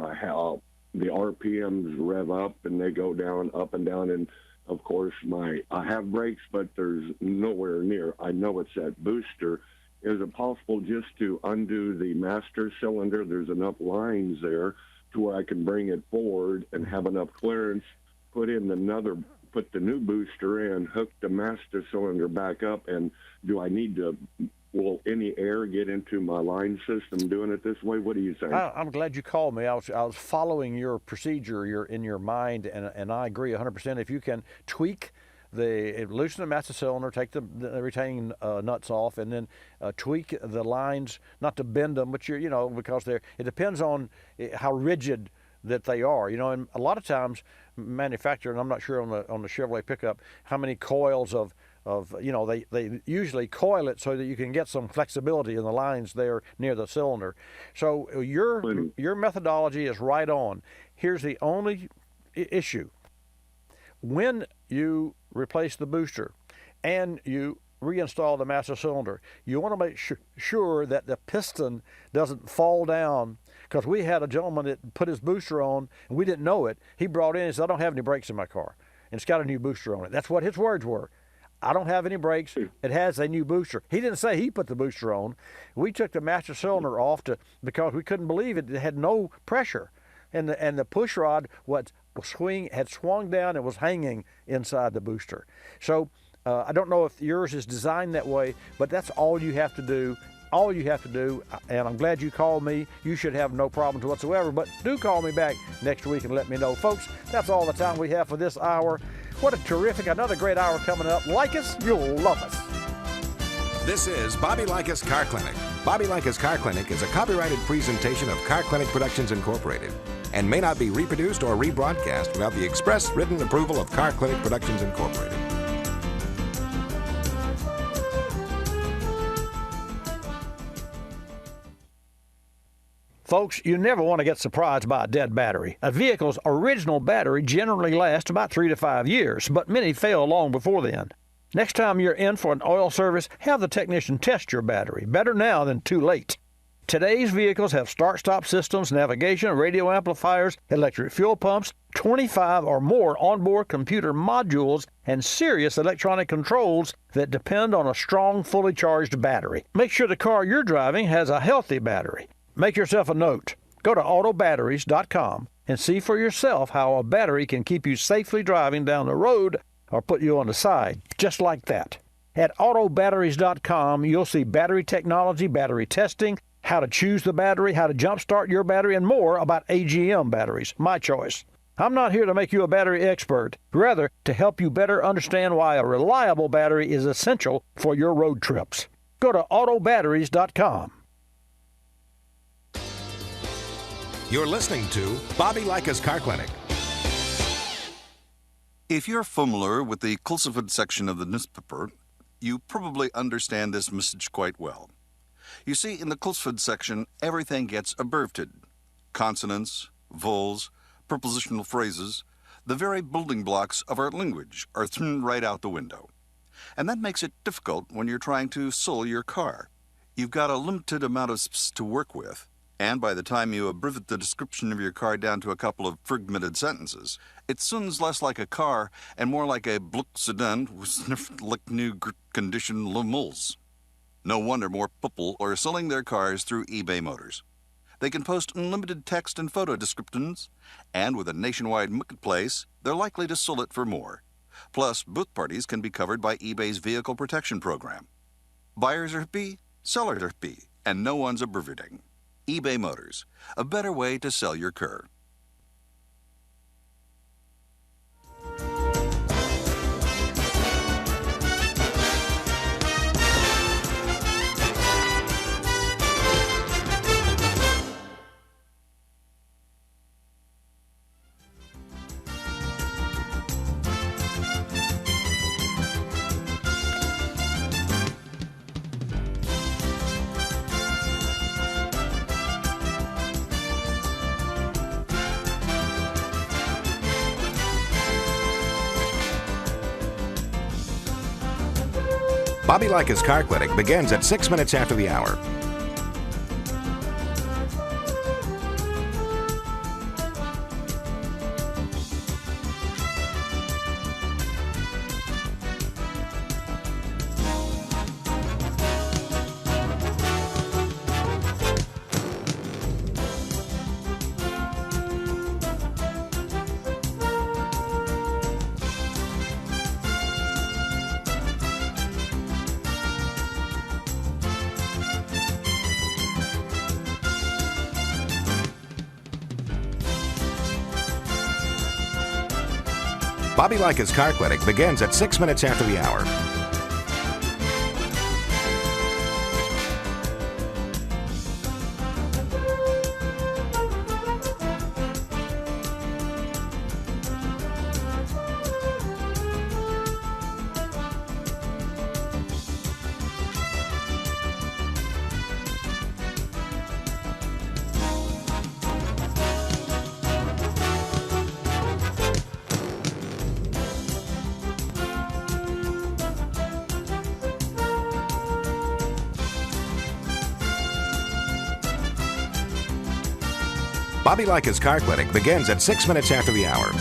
The RPMs rev up and they go down, up and down, and of course I have brakes, but there's nowhere near. I know it's that booster. Is it possible just to undo the master cylinder? There's enough lines there to where I can bring it forward and have enough clearance, put the new booster in, hook the master cylinder back up, and do I need to, will any air get into my line system doing it this way? What do you think? I'm glad you called me. I was following your procedure in your mind, and I agree 100%. If you can tweak loosen the master cylinder, take the retaining nuts off, and then tweak the lines, not to bend them, but because it depends on how rigid that they are, and a lot of times manufacturer, and I'm not sure on the Chevrolet pickup how many coils of they usually coil it so that you can get some flexibility in the lines there near the cylinder. So your methodology is right on. Here's the only issue. When you replace the booster and you reinstall the master cylinder, you want to make sure that the piston doesn't fall down, because we had a gentleman that put his booster on and we didn't know it. He brought in and said, I don't have any brakes in my car, and it's got a new booster on it. That's what his words were. I don't have any brakes. It has a new booster. He didn't say he put the booster on. We took the master cylinder off because we couldn't believe it. It had no pressure, and the push rod had swung down and was hanging inside the booster. So I don't know if yours is designed that way, but that's all you have to do. All you have to do, and I'm glad you called me. You should have no problems whatsoever, but do call me back next week and let me know. Folks, that's all the time we have for this hour. What a terrific, another great hour coming up. Likis, you'll love us. This is Bobby Likis Car Clinic. Bobby Likis Car Clinic is a copyrighted presentation of Car Clinic Productions Incorporated and may not be reproduced or rebroadcast without the express written approval of Car Clinic Productions Incorporated. Folks, you never want to get surprised by a dead battery. A vehicle's original battery generally lasts about 3 to 5 years, but many fail long before then. Next time you're in for an oil service, have the technician test your battery. Better now than too late. Today's vehicles have start-stop systems, navigation, radio amplifiers, electric fuel pumps, 25 or more onboard computer modules, and serious electronic controls that depend on a strong, fully charged battery. Make sure the car you're driving has a healthy battery. Make yourself a note. Go to autobatteries.com and see for yourself how a battery can keep you safely driving down the road or put you on the side, just like that. At autobatteries.com, you'll see battery technology, battery testing, how to choose the battery, how to jumpstart your battery, and more about AGM batteries, my choice. I'm not here to make you a battery expert, rather to help you better understand why a reliable battery is essential for your road trips. Go to autobatteries.com. You're listening to Bobby Likis Car Clinic. If you're familiar with the cultivated section of the newspaper, you probably understand this message quite well. You see, in the cultivated section, everything gets abbreviated. Consonants, vowels, prepositional phrases, the very building blocks of our language are thrown right out the window. And that makes it difficult when you're trying to sell your car. You've got a limited amount of space to work with, and by the time you abbreviate the description of your car down to a couple of fragmented sentences, it sounds less like a car and more like a Bluck sedan with like new condition lemals. No wonder more people are selling their cars through eBay Motors. They can post unlimited text and photo descriptions, and with a nationwide marketplace, they're likely to sell it for more. Plus, both parties can be covered by eBay's vehicle protection program. Buyers are happy, sellers are happy, and no one's abbreviating. eBay Motors, a better way to sell your car. Bobby Likis Car Clinic begins at 6 minutes after the hour. Bobby Likis Car Clinic begins at 6 minutes after the hour. Bobby Likis Car Clinic begins at 6 minutes after the hour.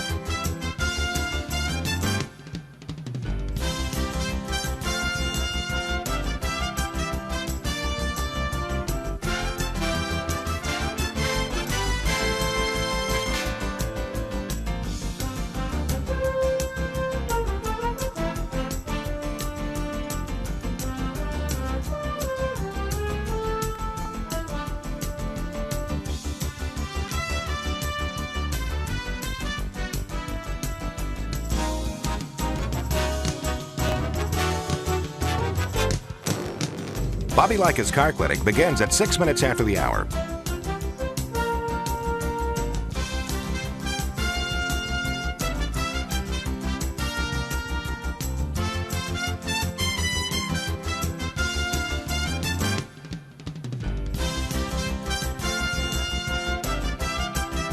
Bobby Likis Car Clinic begins at 6 minutes after the hour.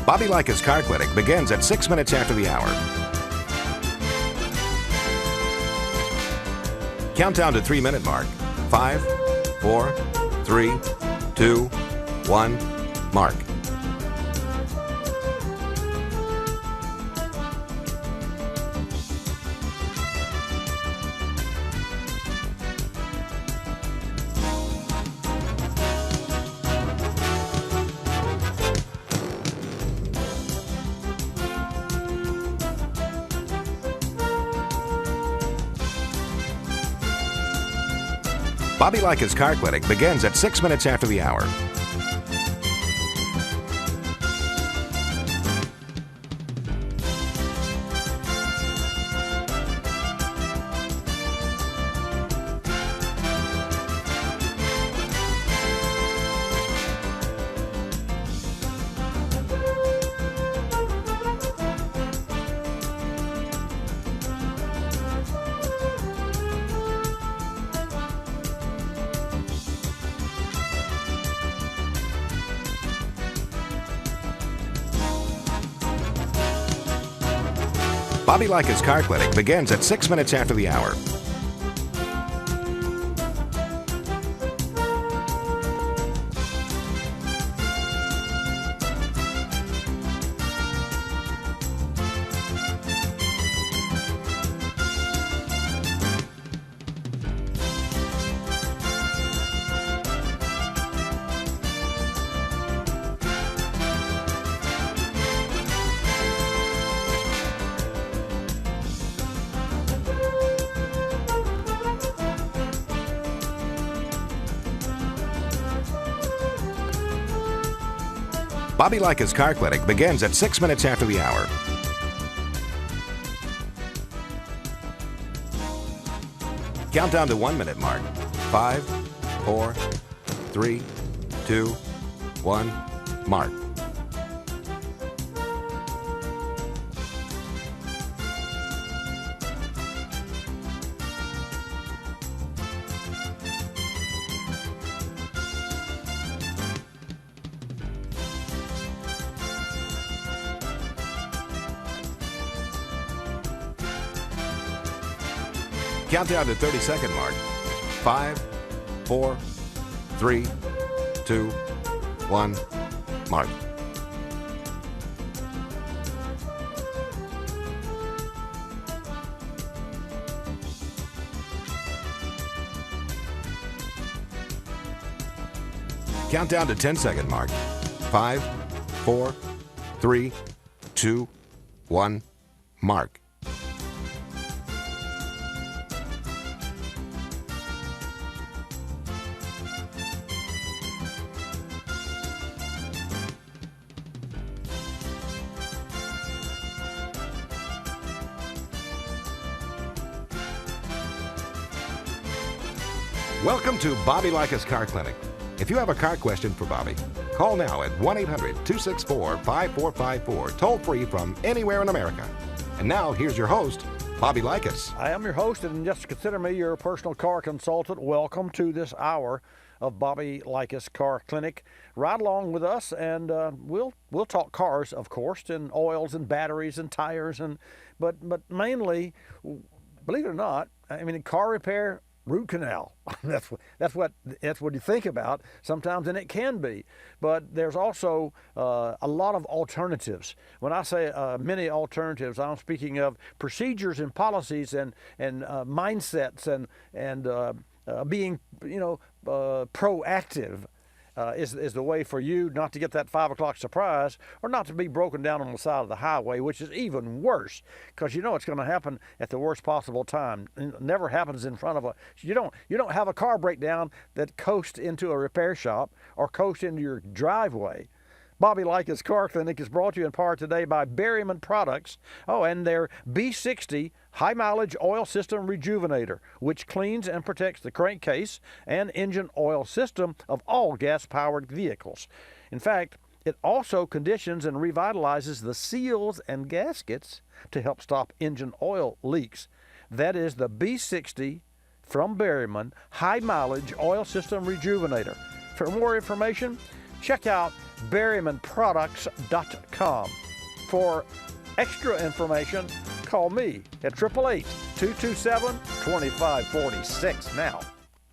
Bobby Likis Car Clinic begins at 6 minutes after the hour. Countdown to 3-minute mark. 5, 4, 3, 2, 1, mark. Bobby Likis Car Clinic begins at 6 minutes after the hour. Bobby Likis Car Clinic begins at 6 minutes after the hour. Bobby Likis Car Clinic begins at 6 minutes after the hour. Countdown to 1-minute mark. 5, 4, 3, 2, 1, mark. Countdown to 30-second mark. 5, 4, 3, 2, 1, mark. Countdown to 10-second mark. 5, 4, 3, 2, 1, mark. Welcome to Bobby Likis Car Clinic. If you have a car question for Bobby, call now at 1-800-264-5454, toll free from anywhere in America. And now, here's your host, Bobby Likis. I am your host, and just consider me your personal car consultant. Welcome to this hour of Bobby Likis Car Clinic. Ride along with us, and we'll talk cars, of course, and oils and batteries and tires, but mainly, believe it or not, I mean, car repair, root canal. That's what you think about sometimes, and it can be. But there's also a lot of alternatives. When I say many alternatives, I'm speaking of procedures and policies and mindsets and being proactive. Is the way for you not to get that 5 o'clock surprise or not to be broken down on the side of the highway, which is even worse because you know it's going to happen at the worst possible time. It never happens in front of you don't have a car breakdown that coasts into a repair shop or coasts into your driveway. Bobby Likis Car Clinic is brought to you in part today by Berryman Products. Oh, and their B60 High Mileage Oil System Rejuvenator, which cleans and protects the crankcase and engine oil system of all gas-powered vehicles. In fact, it also conditions and revitalizes the seals and gaskets to help stop engine oil leaks. That is the B60 from Berryman High Mileage Oil System Rejuvenator. For more information, check out berrymanproducts.com. For extra information, call me at 888-227-2546 now.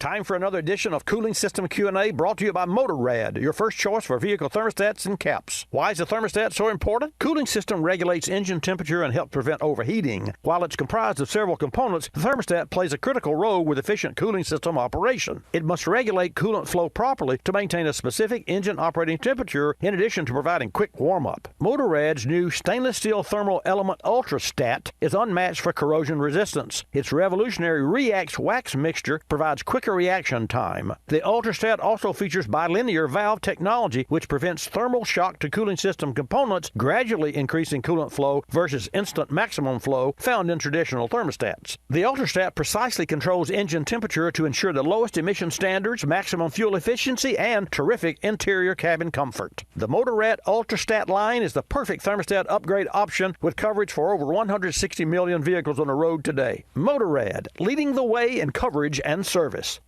Time for another edition of Cooling System Q&A brought to you by Motorrad, your first choice for vehicle thermostats and caps. Why is the thermostat so important? Cooling system regulates engine temperature and helps prevent overheating. While it's comprised of several components, the thermostat plays a critical role with efficient cooling system operation. It must regulate coolant flow properly to maintain a specific engine operating temperature in addition to providing quick warm-up. Motorrad's new stainless steel thermal element UltraStat is unmatched for corrosion resistance. Its revolutionary Reax wax mixture provides quicker reaction time. The UltraStat also features bilinear valve technology, which prevents thermal shock to cooling system components, gradually increasing coolant flow versus instant maximum flow found in traditional thermostats. The UltraStat precisely controls engine temperature to ensure the lowest emission standards, maximum fuel efficiency, and terrific interior cabin comfort. The Motorrad UltraStat line is the perfect thermostat upgrade option with coverage for over 160 million vehicles on the road today. Motorrad, leading the way in coverage and service.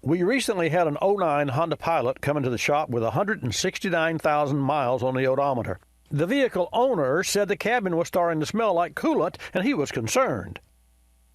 We recently had an 09 Honda Pilot come into the shop with 169,000 miles on the odometer. The vehicle owner said the cabin was starting to smell like coolant, and he was concerned.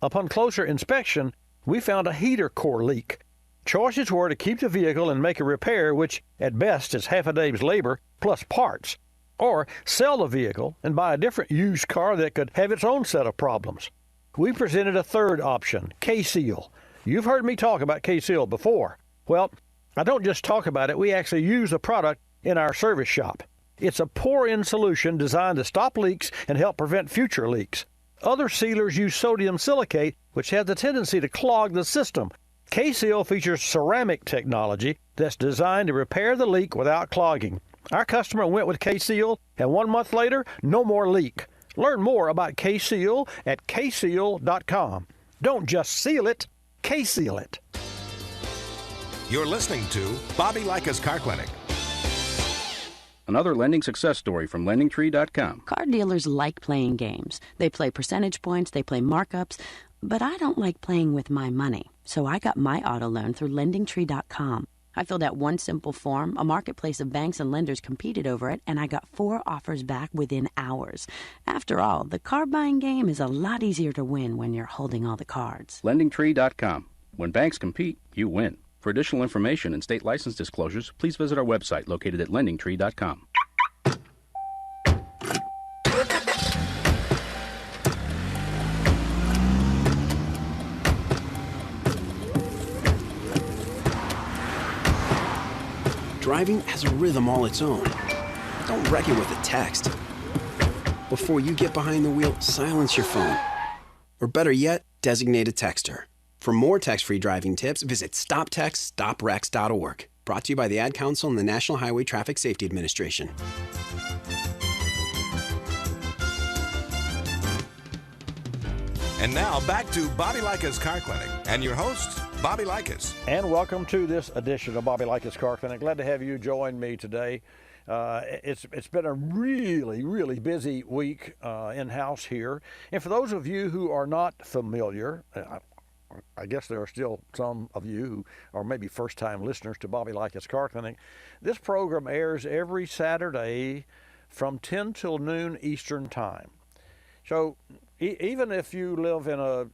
Upon closer inspection, we found a heater core leak. Choices were to keep the vehicle and make a repair, which at best is half a day's labor plus parts, or sell the vehicle and buy a different used car that could have its own set of problems. We presented a third option, K-Seal. You've heard me talk about K-Seal before. Well, I don't just talk about it, we actually use the product in our service shop. It's a pour-in solution designed to stop leaks and help prevent future leaks. Other sealers use sodium silicate, which has the tendency to clog the system. K-Seal features ceramic technology that's designed to repair the leak without clogging. Our customer went with K-Seal, and 1 month later, no more leak. Learn more about K-Seal at kseal.com. Don't just seal it, K-Seal it. You're listening to Bobby Likis Car Clinic. Another lending success story from LendingTree.com. Car dealers like playing games. They play percentage points, they play markups, but I don't like playing with my money. So I got my auto loan through LendingTree.com. I filled out one simple form, a marketplace of banks and lenders competed over it, and I got 4 offers back within hours. After all, the car buying game is a lot easier to win when you're holding all the cards. LendingTree.com. When banks compete, you win. For additional information and state license disclosures, please visit our website located at LendingTree.com. Driving has a rhythm all its own. Don't wreck it with a text. Before you get behind the wheel, silence your phone. Or better yet, designate a texter. For more text-free driving tips, visit stoptextstoprex.org. Brought to you by the Ad Council and the National Highway Traffic Safety Administration. And now back to Bobby Likis Car Clinic and your host, Bobby Likis. And welcome to this edition of Bobby Likis Car Clinic. Glad to have you join me today. It's been a really busy week in-house here. And for those of you who are not familiar, I guess there are still some of you who are maybe first-time listeners to Bobby Likis Car Clinic. This program airs every Saturday from 10 till noon Eastern Time. So even if you live in a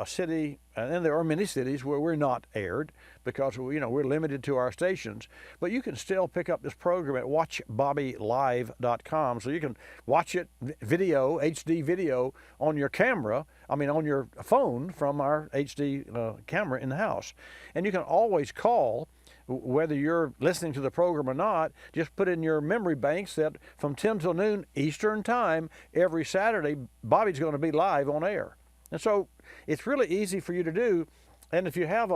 city, and there are many cities where we're not aired because we're limited to our stations, but you can still pick up this program at watchbobbylive.com, so you can watch it video, HD video on your camera. I mean, on your phone from our HD camera in the house, and you can always call. Whether you're listening to the program or not, just put in your memory banks that from 10 till noon Eastern time every Saturday, Bobby's going to be live on air. And so it's really easy for you to do. And if you have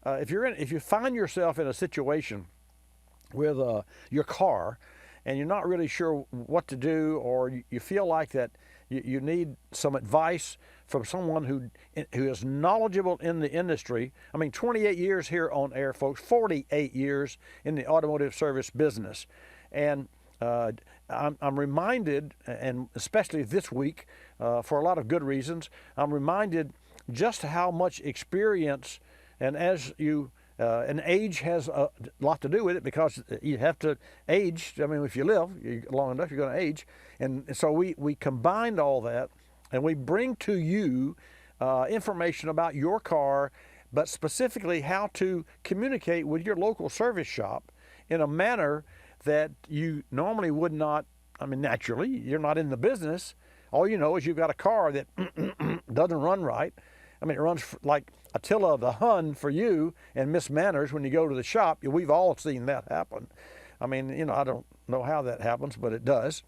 if you find yourself in a situation with your car and you're not really sure what to do, or you feel like that you need some advice from someone who is knowledgeable in the industry. I mean, 28 years here on air, folks, 48 years in the automotive service business. And I'm reminded, and especially this week, for a lot of good reasons, I'm reminded just how much experience, and as you and age has a lot to do with it, because you have to age. I mean, if you live long enough, you're going to age. And so we combined all that, and we bring to you information about your car, but specifically how to communicate with your local service shop in a manner that you normally would not. I mean, naturally, you're not in the business. All you know is you've got a car that doesn't run right. I mean, it runs like Attila the Hun for you, and Miss Manners when you go to the shop. We've all seen that happen. I mean, I don't know how that happens, but it does.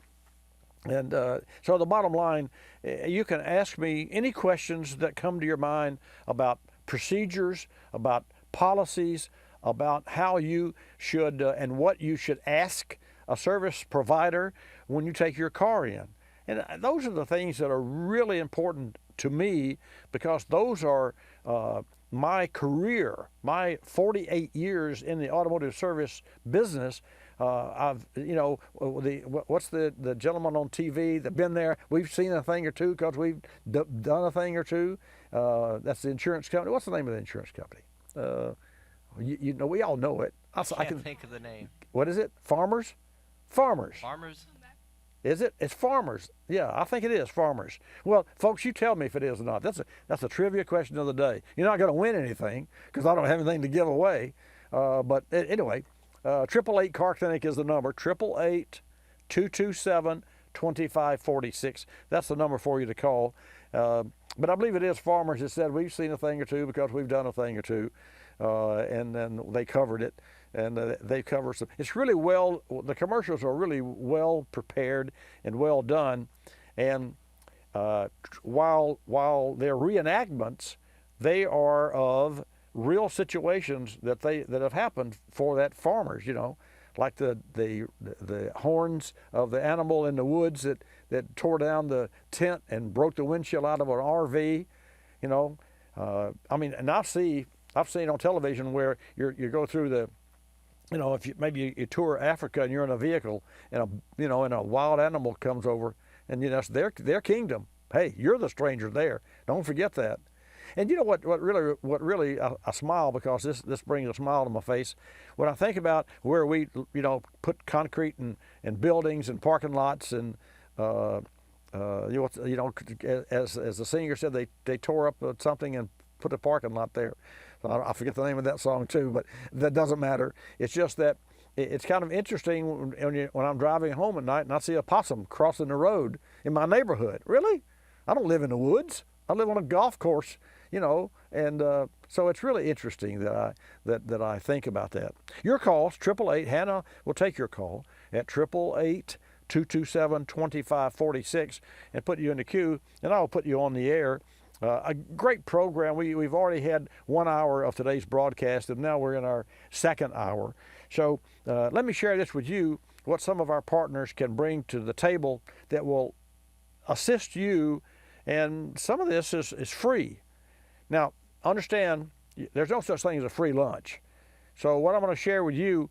And so the bottom line, you can ask me any questions that come to your mind about procedures, about policies, about how you should and what you should ask a service provider when you take your car in. And those are the things that are really important to me, because those are my career, my 48 years in the automotive service business. I've, what's the gentleman on TV that's been there? We've seen a thing or two because we've done a thing or two. That's the insurance company. What's the name of the insurance company? We all know it. I can't think of the name. What is it? Farmers? Farmers. Farmers? Is it? It's Farmers. Yeah, I think it is Farmers. Well, folks, you tell me if it is or not. That's a trivia question of the day. You're not going to win anything because I don't have anything to give away. But anyway, 888 Car Clinic is the number. 888-227-2546. That's the number for you to call. But I believe it is Farmers that said we've seen a thing or two because we've done a thing or two. And then they covered it. And they cover some. It's really the commercials are really well prepared and well done. And while they're reenactments, they are of real situations that have happened for that farmers, like the horns of the animal in the woods that tore down the tent and broke the windshield out of an RV, I mean, and I've seen on television where you go through the, if you tour Africa and you're in a vehicle and a wild animal comes over, and that's their kingdom. Hey, you're the stranger there. Don't forget that. And you know what really I smile, because this brings a smile to my face when I think about where we put concrete and buildings and parking lots, and as the singer said, they tore up something and put a parking lot there. I forget the name of that song too, but that doesn't matter. It's just that it's kind of interesting when I'm driving home at night and I see a possum crossing the road in my neighborhood. Really? I don't live in the woods. I live on a golf course, and so it's really interesting that I think about that. Your calls, 888, Hannah will take your call at 888-227-2546 and put you in the queue, and I'll put you on the air. A great program. We've already had 1 hour of today's broadcast, and now we're in our second hour. So let me share this with you, what some of our partners can bring to the table that will assist you, and some of this is free. Now, understand, there's no such thing as a free lunch. So what I'm going to share with you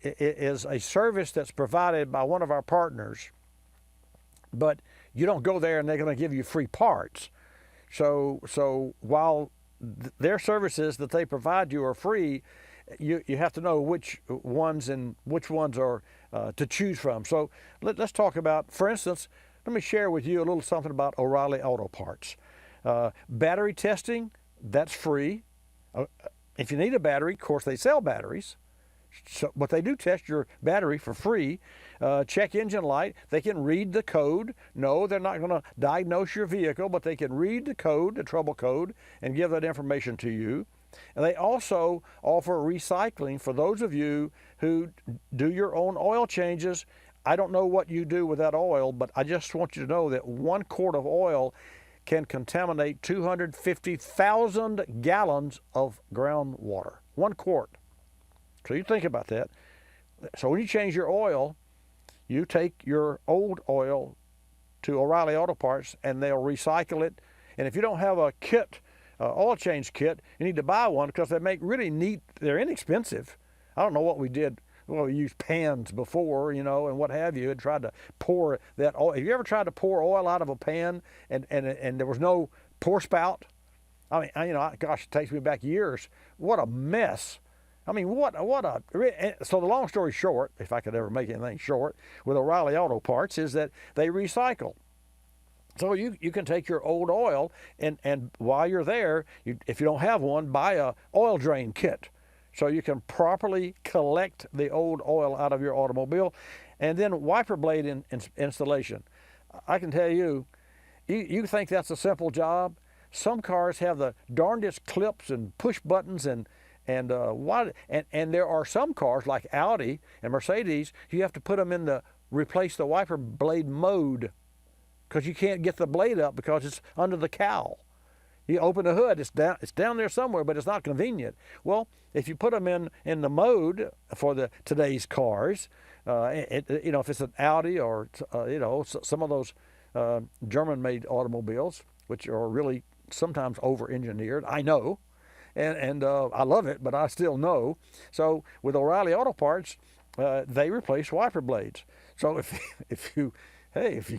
is a service that's provided by one of our partners, but you don't go there and they're going to give you free parts. So while their services that they provide you are free, you have to know which ones are to choose from. So let's talk about, for instance, let me share with you a little something about O'Reilly Auto Parts. Battery testing, that's free. If you need a battery, of course, they sell batteries. So, but they do test your battery for free. Check engine light. They can read the code. No, they're not going to diagnose your vehicle, but they can read the code, the trouble code, and give that information to you. And they also offer recycling for those of you who do your own oil changes. I don't know what you do with that oil, but I just want you to know that 1 quart of oil can contaminate 250,000 gallons of groundwater. 1 quart. So you think about that. So when you change your oil, you take your old oil to O'Reilly Auto Parts and they'll recycle it. And if you don't have a kit, oil change kit, you need to buy one because they make really neat, they're inexpensive. I don't know what we did. Well, we used pans before, you know, and what have you, and tried to pour that oil. Have you ever tried to pour oil out of a pan and there was no pour spout? I mean, you know, gosh, it takes me back years. What a mess. I mean, so the long story short, if I could ever make anything short, with O'Reilly Auto Parts is that they recycle. So you can take your old oil and while you're there, if you don't have one, buy a oil drain kit. So you can properly collect the old oil out of your automobile. And then wiper blade installation. I can tell you, you think that's a simple job? Some cars have the darndest clips and push buttons and there are some cars like Audi and Mercedes, you have to put them in replace the wiper blade mode because you can't get the blade up because it's under the cowl. You open the hood, it's down there somewhere, but it's not convenient. Well, if you put them in the mode for today's cars, you know, if it's an Audi or you know, some of those German-made automobiles, which are really sometimes over-engineered, I know. And I love it, but I still know. So with O'Reilly Auto Parts, they replace wiper blades. So if you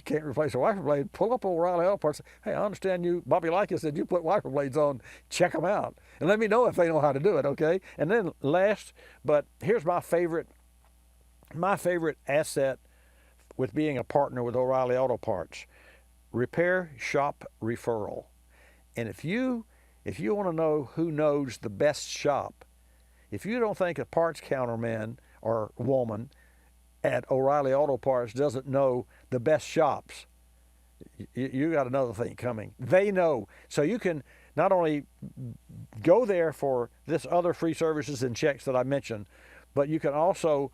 can't replace a wiper blade, pull up O'Reilly Auto Parts. Hey, I understand you, Bobby Likis said you put wiper blades on. Check them out and let me know if they know how to do it. Okay. And then last, but here's my favorite asset with being a partner with O'Reilly Auto Parts: repair shop referral. And if you want to know who knows the best shop, if you don't think a parts counterman or woman at O'Reilly Auto Parts doesn't know the best shops, you got another thing coming. They know. So you can not only go there for this other free services and checks that I mentioned, but you can also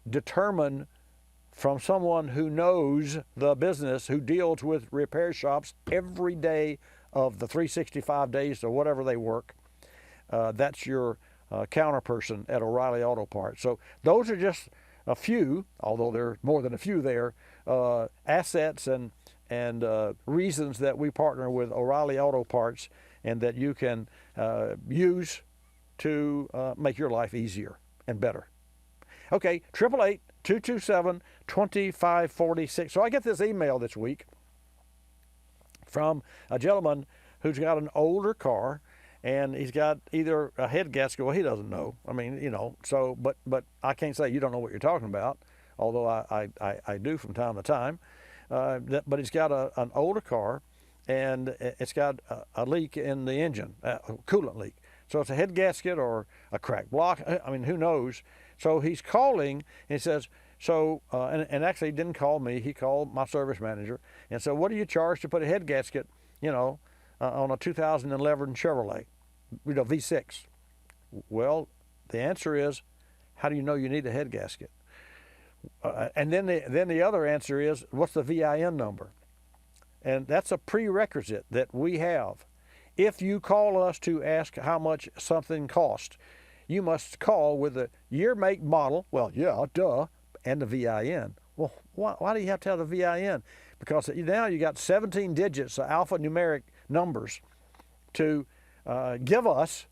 determine from someone who knows the business, who deals with repair shops every day of the 365 days or whatever they work. That's your counter person at O'Reilly Auto Parts. So those are just a few, although there are more than a few there, assets and reasons that we partner with O'Reilly Auto Parts and that you can use to make your life easier and better. Okay, 888-227-2546. So I get this email this week from a gentleman who's got an older car, and he's got either a head gasket. Well, he doesn't know. I mean, you know. So, but I can't say you don't know what you're talking about, although I do from time to time. But he's got an older car, and it's got a leak in the engine, a coolant leak. So it's a head gasket or a cracked block. I mean, who knows? So he's calling, and he says, and actually he didn't call me. He called my service manager and said, what do you charge to put a head gasket, you know, on a 2011 Chevrolet, you know, V6? Well, the answer is, how do you know you need a head gasket? And then the other answer is, what's the VIN number? And that's a prerequisite that we have. If you call us to ask how much something costs, you must call with the year, make, model. Well, yeah, duh, and the VIN. Well, why do you have to have the VIN? Because now you got 17 digits of alphanumeric numbers to give us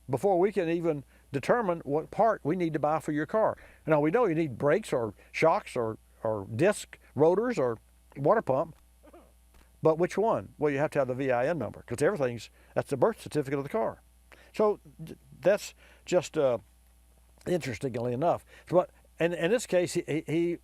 before we can even determine what part we need to buy for your car. Now, we know you need brakes or shocks or disc rotors or water pump, but which one? Well, you have to have the VIN number because that's the birth certificate of the car. So that's just interestingly enough. But in this case, he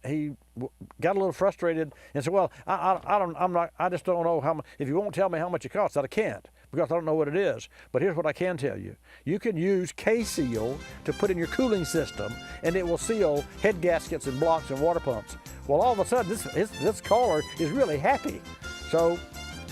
got a little frustrated and said, well, I just don't know how much. If you won't tell me how much it costs, I can't, because I don't know what it is. But here's what I can tell you. You can use K-Seal to put in your cooling system, and it will seal head gaskets and blocks and water pumps. Well, all of a sudden, this caller is really happy. So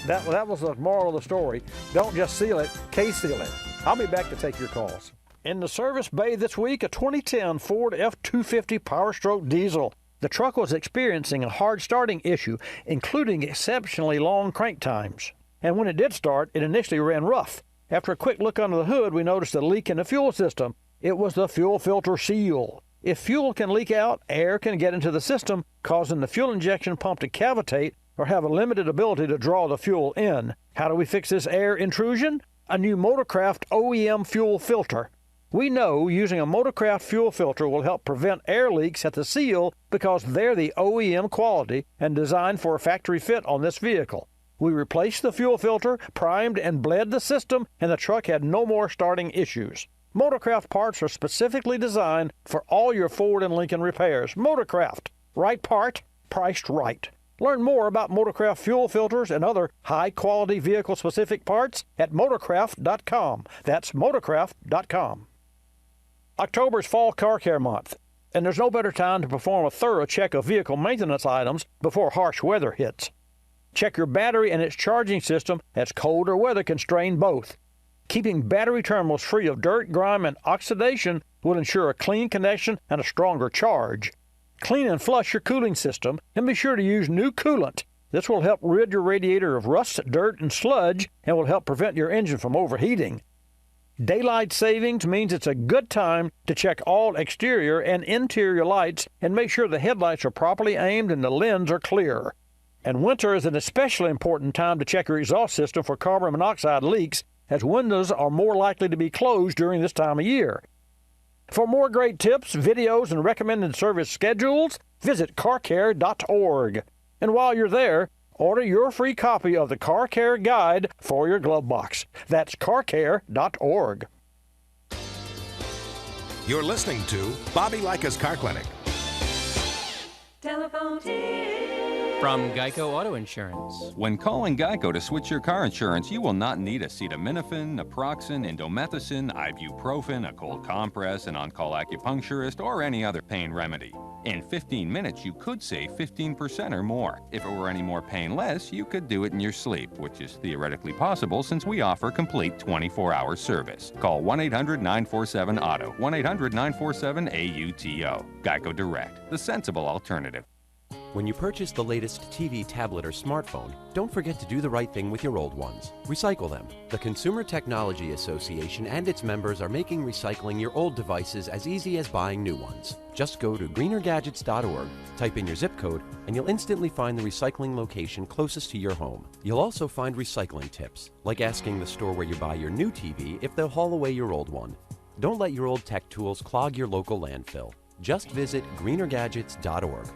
that was the moral of the story. Don't just seal it, K-Seal it. I'll be back to take your calls. In the service bay this week, a 2010 Ford F-250 Power Stroke diesel. The truck was experiencing a hard starting issue, including exceptionally long crank times. And when it did start, it initially ran rough. After a quick look under the hood, we noticed a leak in the fuel system. It was the fuel filter seal. If fuel can leak out, air can get into the system, causing the fuel injection pump to cavitate or have a limited ability to draw the fuel in. How do we fix this air intrusion? A new Motorcraft OEM fuel filter. We know using a Motorcraft fuel filter will help prevent air leaks at the seal because they're the OEM quality and designed for a factory fit on this vehicle. We replaced the fuel filter, primed and bled the system, and the truck had no more starting issues. Motorcraft parts are specifically designed for all your Ford and Lincoln repairs. Motorcraft. Right part, priced right. Learn more about Motorcraft fuel filters and other high-quality vehicle-specific parts at motorcraft.com. That's motorcraft.com. October's Fall Car Care Month, and there's no better time to perform a thorough check of vehicle maintenance items before harsh weather hits. Check your battery and its charging system, as colder weather can strain both. Keeping battery terminals free of dirt, grime, and oxidation will ensure a clean connection and a stronger charge. Clean and flush your cooling system, and be sure to use new coolant. This will help rid your radiator of rust, dirt, and sludge, and will help prevent your engine from overheating. Daylight savings means it's a good time to check all exterior and interior lights and make sure the headlights are properly aimed and the lens are clear. And winter is an especially important time to check your exhaust system for carbon monoxide leaks, as windows are more likely to be closed during this time of year. For more great tips, videos, and recommended service schedules, visit carcare.org. And while you're there, order your free copy of the Car Care Guide for your glove box. That's carcare.org. You're listening to Bobby Likis Car Clinic. Telephone tip from Geico Auto Insurance. When calling Geico to switch your car insurance, you will not need acetaminophen, naproxen, indomethacin, ibuprofen, a cold compress, an on-call acupuncturist, or any other pain remedy. In 15 minutes, you could save 15% or more. If it were any more painless, you could do it in your sleep, which is theoretically possible since we offer complete 24-hour service. Call 1-800-947-AUTO, 1-800-947-AUTO. Geico Direct, the sensible alternative. When you purchase the latest TV, tablet, or smartphone, don't forget to do the right thing with your old ones. Recycle them. The Consumer Technology Association and its members are making recycling your old devices as easy as buying new ones. Just go to greenergadgets.org, type in your zip code, and you'll instantly find the recycling location closest to your home. You'll also find recycling tips, like asking the store where you buy your new TV if they'll haul away your old one. Don't let your old tech tools clog your local landfill. Just visit greenergadgets.org.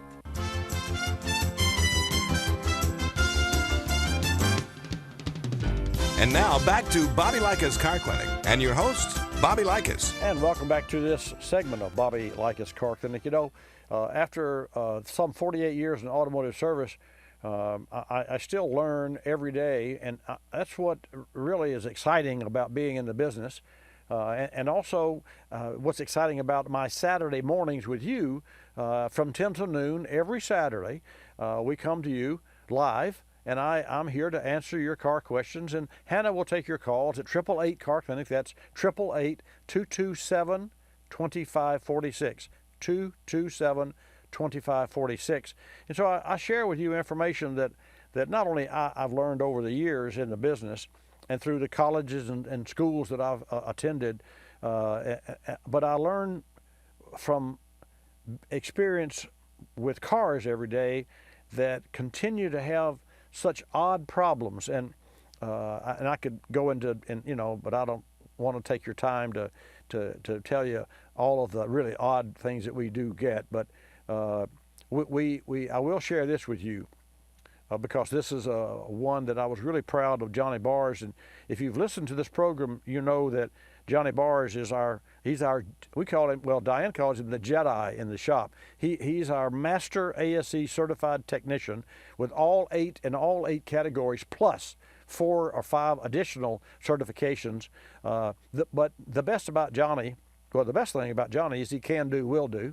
And now back to Bobby Likis Car Clinic and your host, Bobby Likis. And welcome back to this segment of Bobby Likis Car Clinic. You know, after some 48 years in automotive service, I still learn every day, and that's what really is exciting about being in the business. And also what's exciting about my Saturday mornings with you, from 10 to noon every Saturday, we come to you live, and I'm here to answer your car questions, and Hannah will take your calls at 888 Car Clinic. That's 888-227-2546, 227-2546. And so I share with you information that not only I've learned over the years in the business and through the colleges and schools that I've attended, but I learn from experience with cars every day that continue to have such odd problems, and I could go into, but I don't want to take your time to tell you all of the really odd things that we do get. But I will share this with you. because this is one that I was really proud of Johnny Bars. And if you've listened to this program, you know that Johnny Bars is we call him, well, Diane calls him the Jedi in the shop. He's our master ASE certified technician with all 8 categories plus 4 or 5 additional certifications. But the best about Johnny, well, the best thing about Johnny is he can do, will do.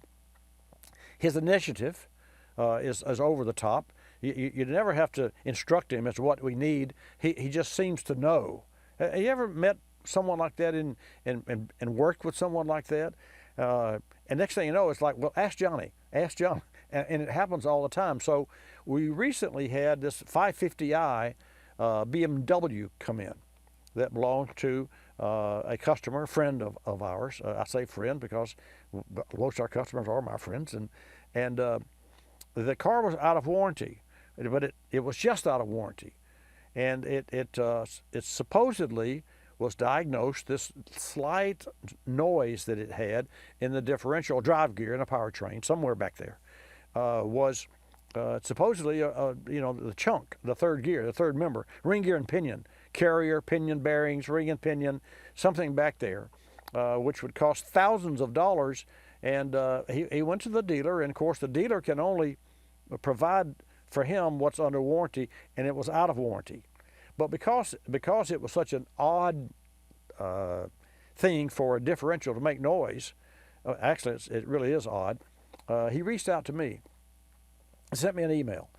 His initiative is over the top. You never have to instruct him as to what we need. He just seems to know. Have you ever met someone like that and worked with someone like that? And next thing you know, it's like, well, ask Johnny. And it happens all the time. So we recently had this 550i BMW come in that belonged to a customer, a friend of ours. I say friend because most of our customers are my friends. And the car was out of warranty, but it was just out of warranty. And it supposedly was diagnosed, this slight noise that it had in the differential drive gear in a powertrain, somewhere back there, was supposedly, the chunk, the third gear, the third member, ring gear and pinion, carrier, pinion bearings, ring and pinion, something back there, which would cost thousands of dollars. And he went to the dealer, and of course the dealer can only provide for him what's under warranty, and it was out of warranty. But because it was such an odd thing for a differential to make noise, actually it really is odd, he reached out to me and sent me an email.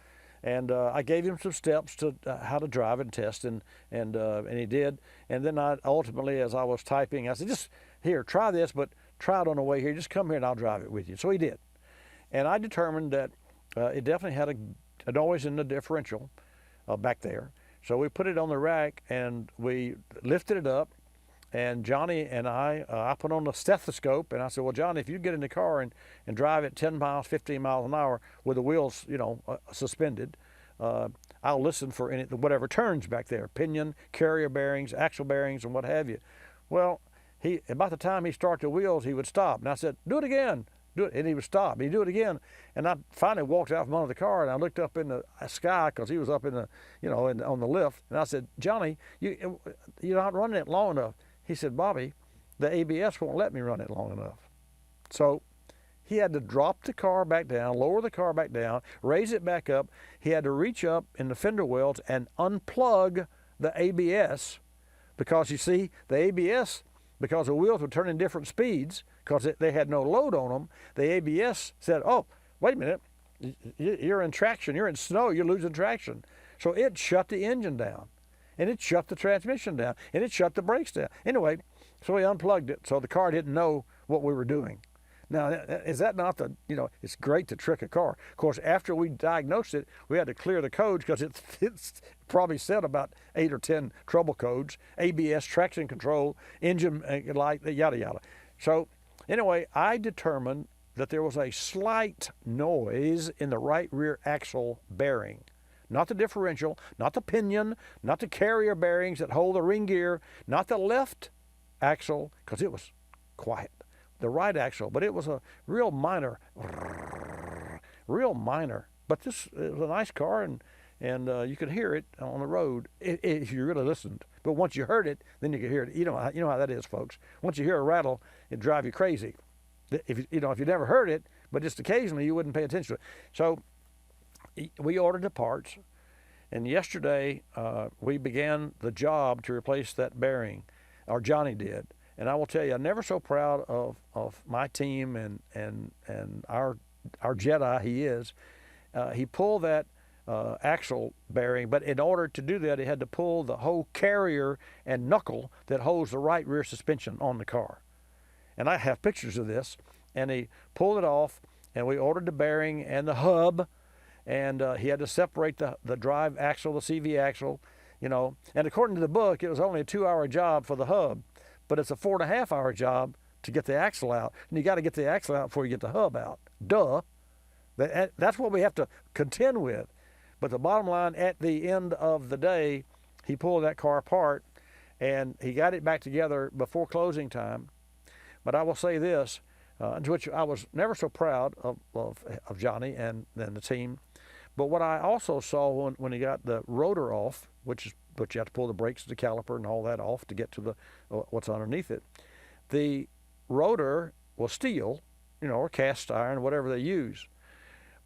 And I gave him some steps to how to drive and test, and he did. And then I ultimately, as I was typing, I said, just here, try this, but try it on the way here. Just come here and I'll drive it with you. So he did. And I determined that it definitely had a noise in the differential back there. So we put it on the rack and we lifted it up. And Johnny and I put on the stethoscope, and I said, well, Johnny, if you get in the car and drive it 10 miles, 15 miles an hour with the wheels, suspended, I'll listen for whatever turns back there, pinion, carrier bearings, axle bearings, and what have you. Well, about the time he started the wheels, he would stop. And I said, do it again. Do it. And he would stop. He'd do it again. And I finally walked out from under the car, and I looked up in the sky because he was up in the, on the lift. And I said, Johnny, you're not running it long enough. He said, Bobby, the ABS won't let me run it long enough. So he had to drop the car back down, lower the car back down, raise it back up. He had to reach up in the fender wells and unplug the ABS because, you see, the ABS, because the wheels were turning different speeds because they had no load on them, the ABS said, oh, wait a minute, you're in traction, you're in snow, you're losing traction. So it shut the engine down. And it shut the transmission down, and it shut the brakes down. Anyway, so we unplugged it, so the car didn't know what we were doing. Now, is that not it's great to trick a car. Of course, after we diagnosed it, we had to clear the codes because it's probably said about 8 or 10 trouble codes, ABS, traction control, engine light, yada, yada. So anyway, I determined that there was a slight noise in the right rear axle bearing. Not the differential, not the pinion, not the carrier bearings that hold the ring gear, not the left axle, because it was quiet, the right axle, but it was a real minor. But this was a nice car, and you could hear it on the road if you really listened. But once you heard it, then you could hear it. You know how that is, folks. Once you hear a rattle, it drives you crazy. If you never heard it, but just occasionally you wouldn't pay attention to it. So we ordered the parts, and yesterday we began the job to replace that bearing, or Johnny did. And I will tell you, I'm never so proud of my team and our Jedi he is. He pulled that axle bearing, but in order to do that, he had to pull the whole carrier and knuckle that holds the right rear suspension on the car. And I have pictures of this. And he pulled it off, and we ordered the bearing and the hub. And he had to separate the drive axle, the CV axle, And according to the book, it was only a 2-hour job for the hub, but it's a 4.5-hour job to get the axle out. And you got to get the axle out before you get the hub out. Duh. That's what we have to contend with. But the bottom line, at the end of the day, he pulled that car apart, and he got it back together before closing time. But I will say this, to which I was never so proud of Johnny and the team. But what I also saw when he got the rotor off, but you have to pull the brakes, the caliper, and all that off to get to the what's underneath it. The rotor was steel, or cast iron, whatever they use.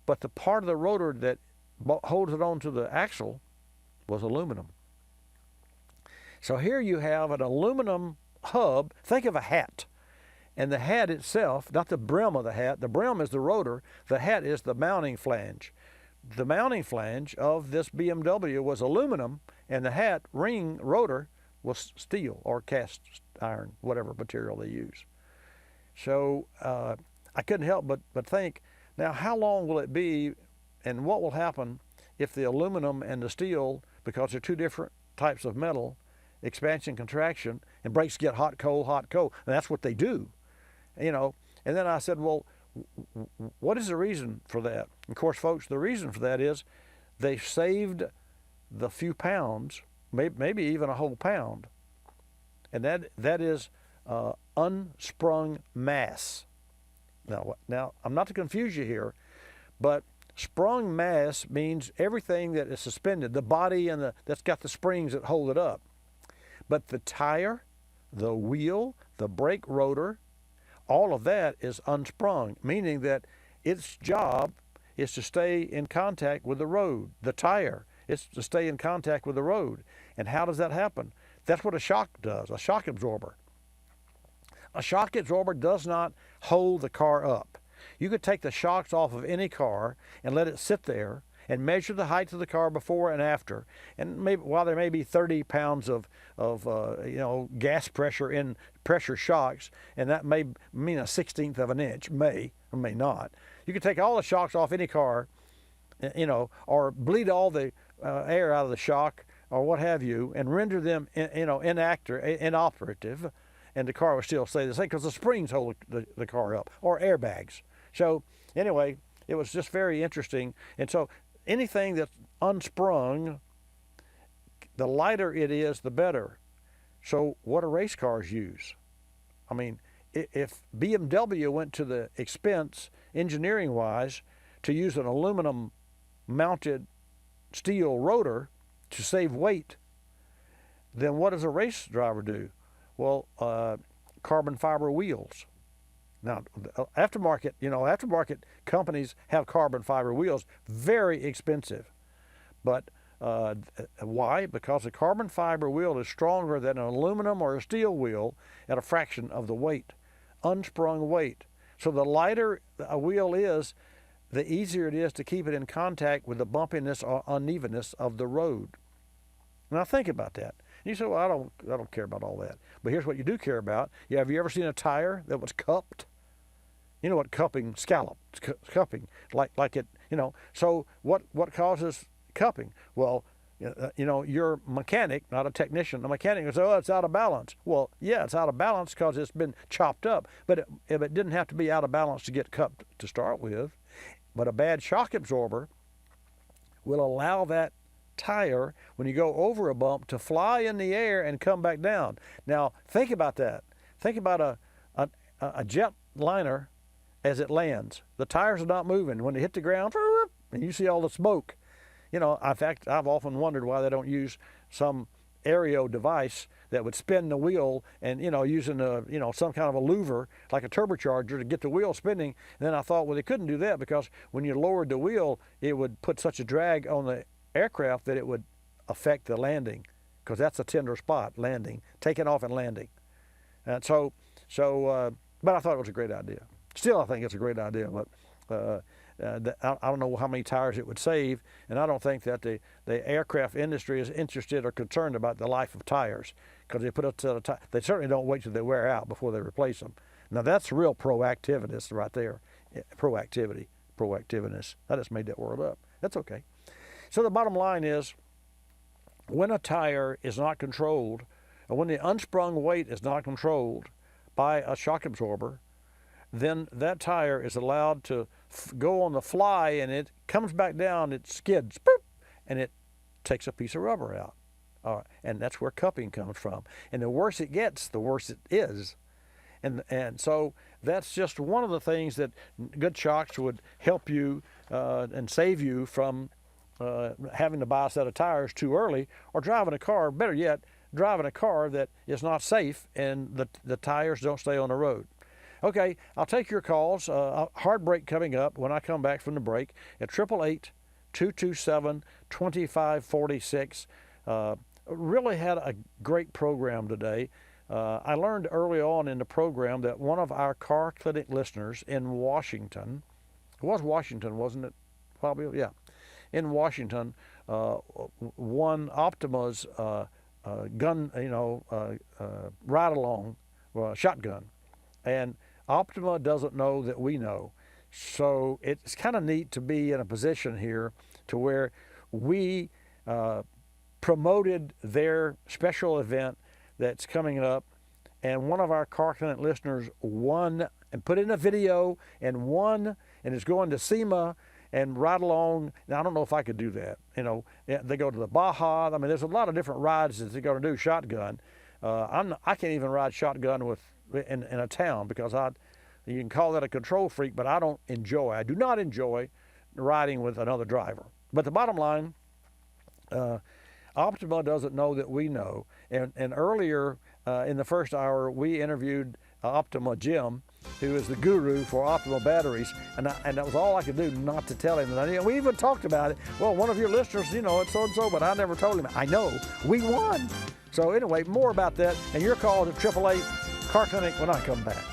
But the part of the rotor that holds it onto the axle was aluminum. So here you have an aluminum hub. Think of a hat. And the hat itself, not the brim of the hat, the brim is the rotor, the hat is the mounting flange. The mounting flange of this BMW was aluminum, and the hat ring rotor was steel or cast iron, whatever material they use. So I couldn't help but think, now how long will it be and what will happen if the aluminum and the steel, because they're two different types of metal, expansion, contraction, and brakes get hot, cold, and that's what they do, And then I said, well, what is the reason for that? And of course, folks, the reason for that is they saved the few pounds, maybe even a whole pound, and that is unsprung mass. Now, I'm not to confuse you here, but sprung mass means everything that is suspended, the body and that's got the springs that hold it up. But the tire, the wheel, the brake rotor, all of that is unsprung, meaning that its job is to stay in contact with the road. The tire is to stay in contact with the road. And how does that happen? That's what a shock does, a shock absorber. A shock absorber does not hold the car up. You could take the shocks off of any car and let it sit there and measure the height of the car before and after. And maybe while there may be 30 pounds of gas pressure in pressure shocks, and that may mean a 1/16 of an inch, may or may not. You could take all the shocks off any car, or bleed all the air out of the shock or what have you, and render them inoperative, and the car will still stay the same because the springs hold the car up, or airbags. So anyway, it was just very interesting. And so anything that's unsprung, the lighter it is, the better. So what do race cars use? I mean, if BMW went to the expense, engineering-wise, to use an aluminum-mounted steel rotor to save weight, then what does a race driver do? Well, carbon fiber wheels. Now, aftermarket companies have carbon fiber wheels, very expensive. But why? Because a carbon fiber wheel is stronger than an aluminum or a steel wheel at a fraction of the weight, unsprung weight. So the lighter a wheel is, the easier it is to keep it in contact with the bumpiness or unevenness of the road. Now think about that. You say, well, I don't care about all that. But here's what you do care about. Have you ever seen a tire that was cupped? You know what cupping, cupping, like it, So what causes cupping? Well, you're a mechanic, not a technician. A mechanic will say, oh, it's out of balance. Well, yeah, it's out of balance because it's been chopped up. But if it didn't have to be out of balance to get cupped to start with. But a bad shock absorber will allow that tire, when you go over a bump, to fly in the air and come back down. Now, think about that. Think about a jet liner as it lands. The tires are not moving. When they hit the ground, and you see all the smoke. In fact, I've often wondered why they don't use some aero device that would spin the wheel and, using some kind of a louver, like a turbocharger, to get the wheel spinning. And then I thought, well, they couldn't do that because when you lowered the wheel, it would put such a drag on the aircraft that it would affect the landing, because that's a tender spot, landing, taking off and landing. And but I thought it was a great idea. Still, I think it's a great idea, but I don't know how many tires it would save, and I don't think that the aircraft industry is interested or concerned about the life of tires, because they put up to they certainly don't wait till they wear out before they replace them. Now that's real proactiveness right there, proactiveness. I just made that word up. That's okay. So the bottom line is, when a tire is not controlled, or when the unsprung weight is not controlled by a shock absorber, then that tire is allowed to go on the fly, and it comes back down, it skids, boop, and it takes a piece of rubber out. And that's where cupping comes from. And the worse it gets, the worse it is. And so that's just one of the things that good shocks would help you and save you from having to buy a set of tires too early, or driving a car, better yet, driving a car that is not safe and the tires don't stay on the road. Okay, I'll take your calls. Hard break coming up when I come back from the break at 888-227-2546. Really had a great program today. I learned early on in the program that one of our car clinic listeners in Washington, it was Washington, wasn't it? Probably, yeah. In Washington, won Optima's gun, ride-along shotgun. And Optima doesn't know that we know. So it's kind of neat to be in a position here to where we promoted their special event that's coming up, and one of our car clinic listeners won and put in a video and won, and is going to SEMA and ride along. Now, I don't know if I could do that. They go to the Baja. I mean, there's a lot of different rides that they're going to do shotgun. I can't even ride shotgun in a town because you can call that a control freak, but I do not enjoy riding with another driver. But the bottom line, Optima doesn't know that we know. And earlier in the first hour, we interviewed Optima Jim, who is the guru for Optima batteries, and that was all I could do not to tell him. And we even talked about it. Well, one of your listeners, it's so-and-so, but I never told him. I know, we won. So anyway, more about that, and your call at 888 Car Clinic when I come back.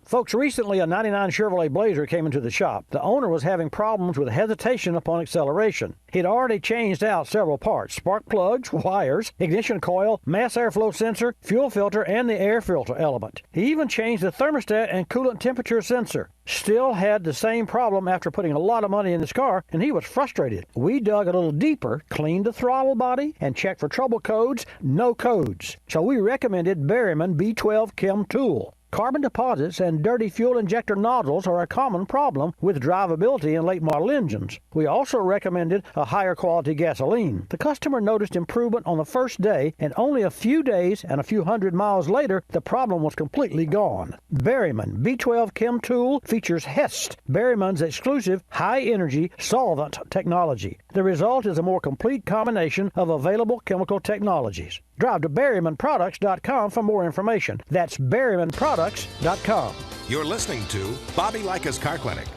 Folks, recently a 99 Chevrolet Blazer came into the shop. The owner was having problems with hesitation upon acceleration. He'd already changed out several parts: spark plugs, wires, ignition coil, mass airflow sensor, fuel filter, and the air filter element. He even changed the thermostat and coolant temperature sensor. Still had the same problem after putting a lot of money in this car, and he was frustrated. We dug a little deeper, cleaned the throttle body, and checked for trouble codes. No codes. So we recommended Berryman B12 Chem Tool. Carbon deposits and dirty fuel injector nozzles are a common problem with drivability in late model engines. We also recommended a higher quality gasoline. The customer noticed improvement on the first day, and only a few days and a few hundred miles later, the problem was completely gone. Berryman B12 Chem Tool features HEST, Berryman's exclusive high-energy solvent technology. The result is a more complete combination of available chemical technologies. Drive to BerrymanProducts.com for more information. That's BerrymanProducts.com. You're listening to Bobby Likis Car Clinic.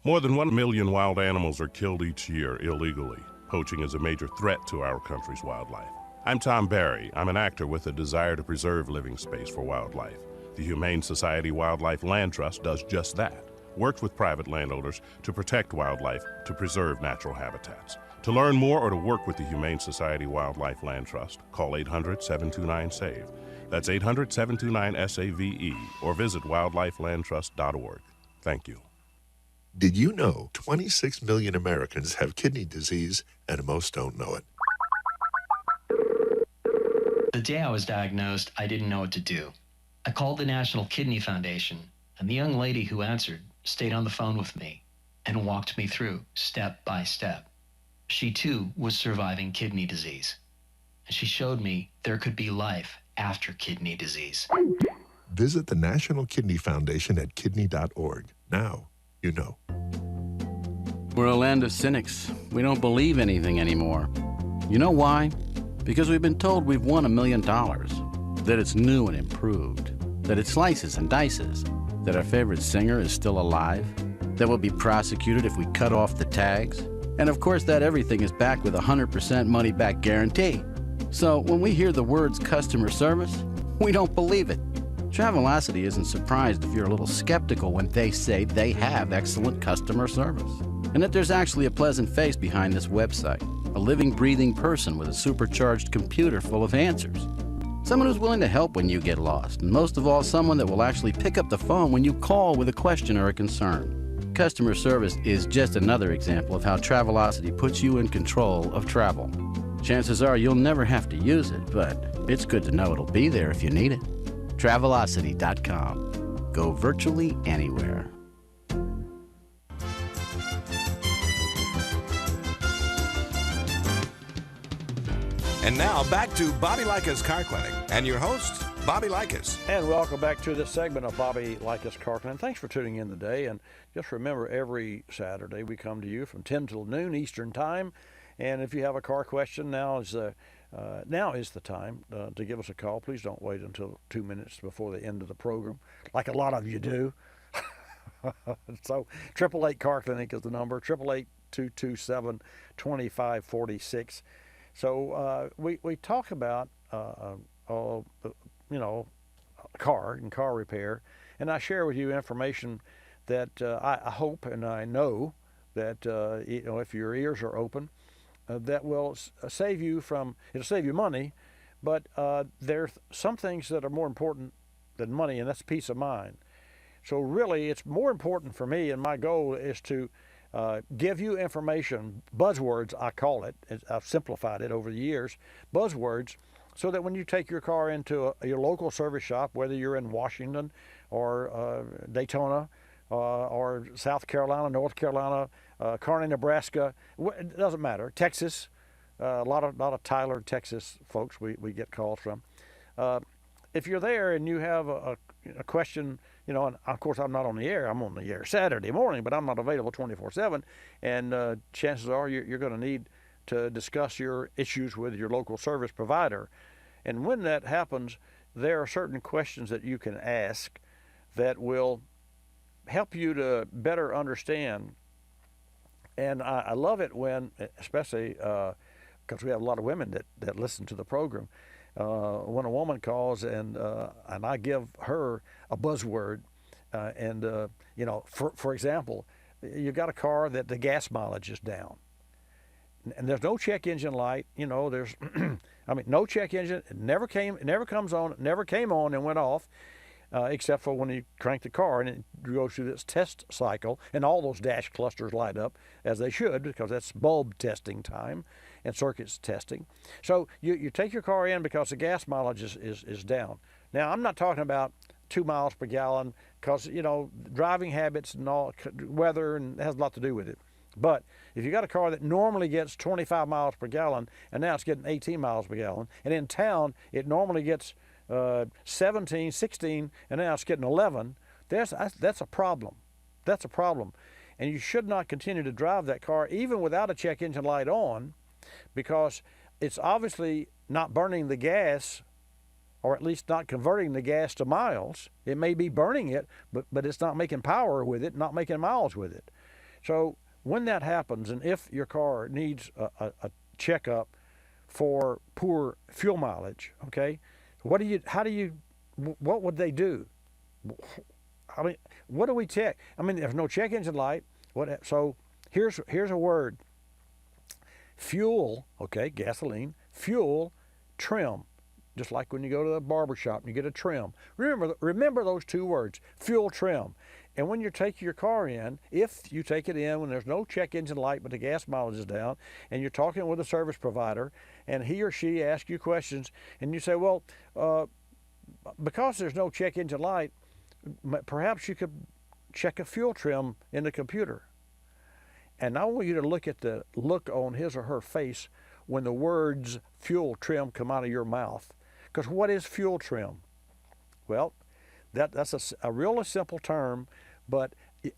More than 1 million wild animals are killed each year illegally. Poaching is a major threat to our country's wildlife. I'm Tom Barry. I'm an actor with a desire to preserve living space for wildlife. The Humane Society Wildlife Land Trust does just that. Works with private landowners to protect wildlife, to preserve natural habitats. To learn more or to work with the Humane Society Wildlife Land Trust, call 800-729-SAVE. That's 800-729-SAVE, or visit wildlifelandtrust.org. Thank you. Did you know 26 million Americans have kidney disease and most don't know it? The day I was diagnosed, I didn't know what to do. I called the National Kidney Foundation, and the young lady who answered stayed on the phone with me and walked me through step by step. She too was surviving kidney disease, and she showed me there could be life after kidney disease. Visit the National Kidney Foundation at kidney.org. Now you know. We're a land of cynics. We don't believe anything anymore. You know why? Because we've been told we've won $1 million, that it's new and improved, that it slices and dices, that our favorite singer is still alive, that we'll be prosecuted if we cut off the tags, and of course that everything is backed with a 100% money-back guarantee. So when we hear the words customer service, we don't believe it. Travelocity isn't surprised if you're a little skeptical when they say they have excellent customer service, and that there's actually a pleasant face behind this website, a living, breathing person with a supercharged computer full of answers. Someone who's willing to help when you get lost, and most of all, someone that will actually pick up the phone when you call with a question or a concern. Customer service is just another example of how Travelocity puts you in control of travel. Chances are you'll never have to use it, but it's good to know it'll be there if you need it. Travelocity.com. Go virtually anywhere. And now back to Bobby Likis Car Clinic and your host, Bobby Likis. And welcome back to this segment of Bobby Likis Car Clinic. Thanks for tuning in today. And just remember, every Saturday we come to you from 10 till noon Eastern Time. And if you have a car question, now is the time to give us a call. Please don't wait until 2 minutes before the end of the program, like a lot of you do. So 888 Car Clinic is the number, 888-227-2546. So we talk about car and car repair, and I share with you information that I hope and I know that if your ears are open, that will save you it'll save you money, but there's some things that are more important than money, and that's peace of mind. So really, it's more important for me, and my goal is to give you information, buzzwords I call it, I've simplified it over the years, buzzwords, so that when you take your car into your local service shop, whether you're in Washington or Daytona or South Carolina, North Carolina, Kearney, Nebraska, it doesn't matter, Texas, a lot of Tyler, Texas folks we get calls from. If you're there and you have a question, and of course I'm not on the air, I'm on the air Saturday morning, but I'm not available 24/7, and chances are you're going to need to discuss your issues with your local service provider. And when that happens, there are certain questions that you can ask that will help you to better understand. And I love it when, especially because we have a lot of women that listen to the program, when a woman calls and I give her a buzzword, for example, you got a car that the gas mileage is down. And there's no check engine light, there's, no check engine. It never comes on, it never came on and went off, except for when you crank the car and it goes through this test cycle, and all those dash clusters light up as they should, because that's bulb testing time and circuits testing. So you take your car in because the gas mileage is down. Now, I'm not talking about 2 miles per gallon, because, driving habits and all, weather, and it has a lot to do with it. But if you got a car that normally gets 25 miles per gallon and now it's getting 18 miles per gallon, and in town it normally gets 17, 16, and now it's getting 11, that's a problem. That's a problem. And you should not continue to drive that car even without a check engine light on, because it's obviously not burning the gas, or at least not converting the gas to miles. It may be burning it, but it's not making power with it, not making miles with it. So when that happens, and if your car needs a checkup for poor fuel mileage, okay, what would they do? What do we check? There's no check engine light. So here's a word. Fuel, okay, gasoline, fuel, trim. Just like when you go to the barber shop and you get a trim. Remember those two words, fuel, trim. And when you take your car in, if you take it in when there's no check engine light but the gas mileage is down, and you're talking with a service provider, and he or she asks you questions, and you say, well, because there's no check engine light, perhaps you could check a fuel trim in the computer. And I want you to look at the look on his or her face when the words fuel trim come out of your mouth. Because what is fuel trim? Well, that's a really simple term, but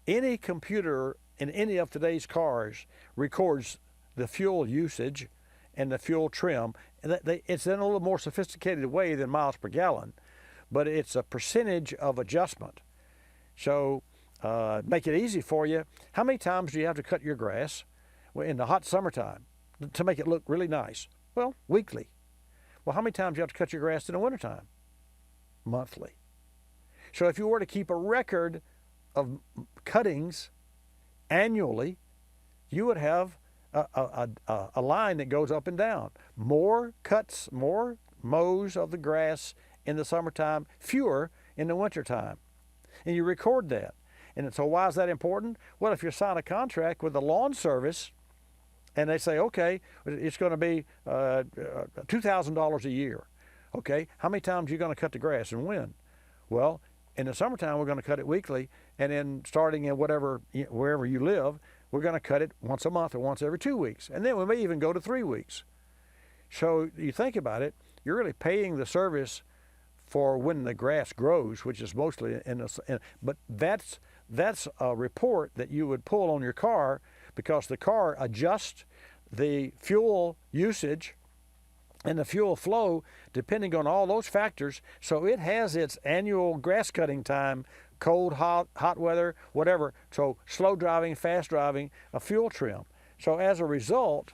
any computer in any of today's cars records the fuel usage and the fuel trim. And it's in a little more sophisticated way than miles per gallon, but it's a percentage of adjustment. So make it easy for you. How many times do you have to cut your grass in the hot summertime to make it look really nice? Well, weekly. Well, how many times do you have to cut your grass in the wintertime? Monthly. So if you were to keep a record of cuttings annually, you would have a line that goes up and down. More cuts, more mows of the grass in the summertime, fewer in the wintertime. And you record that. And so why is that important? Well, if you sign a contract with the lawn service and they say, okay, it's going to be $2,000 a year. Okay, how many times are you going to cut the grass and when? Well, in the summertime, we're going to cut it weekly, and then starting in wherever you live, we're going to cut it once a month or once every 2 weeks. And then we may even go to 3 weeks. So you think about it, you're really paying the service for when the grass grows, which is mostly but that's a report that you would pull on your car, because the car adjusts the fuel usage and the fuel flow depending on all those factors. So it has its annual grass cutting time, cold, hot weather, whatever. So slow driving, fast driving, a fuel trim. So as a result,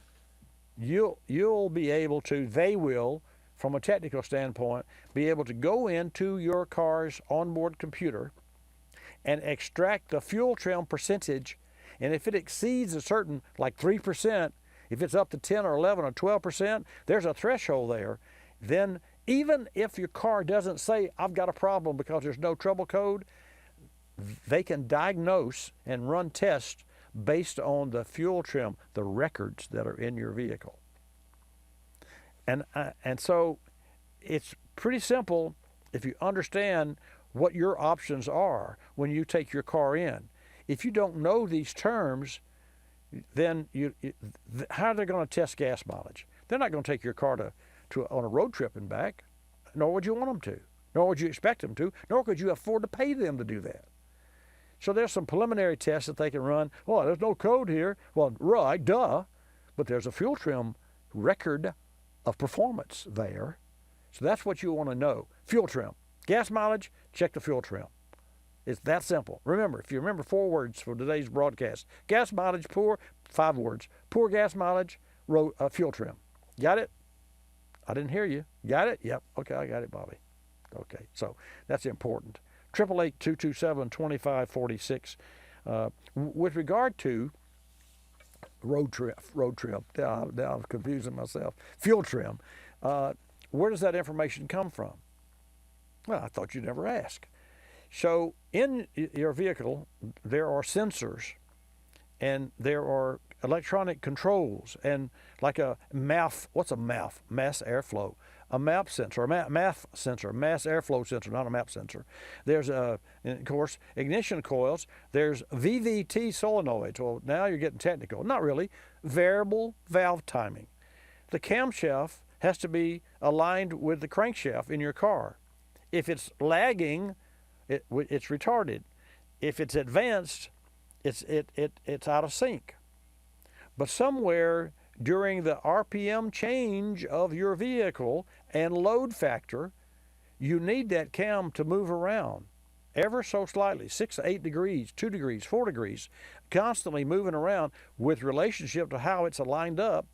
you'll be able to, they will, from a technical standpoint, be able to go into your car's onboard computer and extract the fuel trim percentage. And if it exceeds a certain, like 3%, if it's up to 10 or 11 or 12%, there's a threshold there. Then even if your car doesn't say, I've got a problem because there's no trouble code, they can diagnose and run tests based on the fuel trim, the records that are in your vehicle. And so it's pretty simple if you understand what your options are when you take your car in. If you don't know these terms, then how are they going to test gas mileage? They're not going to take your car on a road trip and back, nor would you want them to, nor would you expect them to, nor could you afford to pay them to do that. So there's some preliminary tests that they can run. Oh, there's no code here. Well, right, duh, but there's a fuel trim record of performance there. So that's what you want to know. Fuel trim. Gas mileage, check the fuel trim. It's that simple. Remember, if you remember 4 words for today's broadcast: gas mileage, poor, 5 words. Poor gas mileage, fuel trim. Got it? I didn't hear you. Got it? Yep. Okay, I got it, Bobby. Okay, so that's important. 888-227-2546. With regard to road trim, now I'm confusing myself. Fuel trim. Where does that information come from? Well, I thought you'd never ask. So in your vehicle, there are sensors and there are electronic controls, and like a MAF, what's a MAF? Mass airflow. A MAP sensor, a MAF sensor, mass airflow sensor, not a MAP sensor. There's, of course, ignition coils. There's VVT solenoids. Well, now you're getting technical. Not really. Variable valve timing. The camshaft has to be aligned with the crankshaft in your car. If it's lagging, it's retarded. If it's advanced, it's out of sync. But somewhere during the RPM change of your vehicle and load factor, you need that cam to move around ever so slightly, 6 to 8 degrees, 2 degrees, 4 degrees, constantly moving around with relationship to how it's aligned up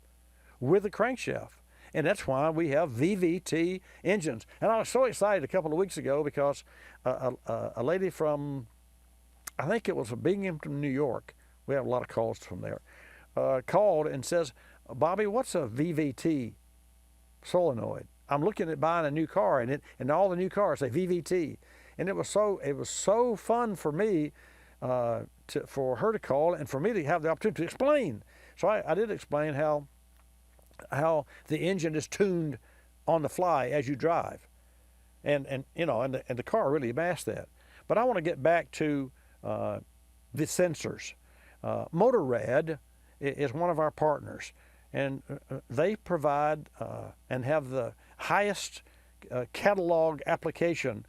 with the crankshaft. And that's why we have VVT engines. And I was so excited a couple of weeks ago because a lady from, I think it was from Binghamton, New York, we have a lot of calls from there, called and says, Bobby, what's a VVT solenoid? I'm looking at buying a new car, and all the new cars say VVT. And it was so fun for me for her to call and for me to have the opportunity to explain. So I did explain how the engine is tuned on the fly as you drive, and the car really masked that. But I want to get back to the sensors. Motorrad is one of our partners, and they provide and have the highest catalog application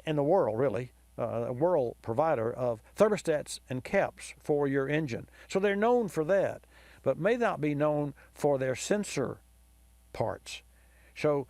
in the world, really, a world provider of thermostats and caps for your engine. So they're known for that, but may not be known for their sensor parts. So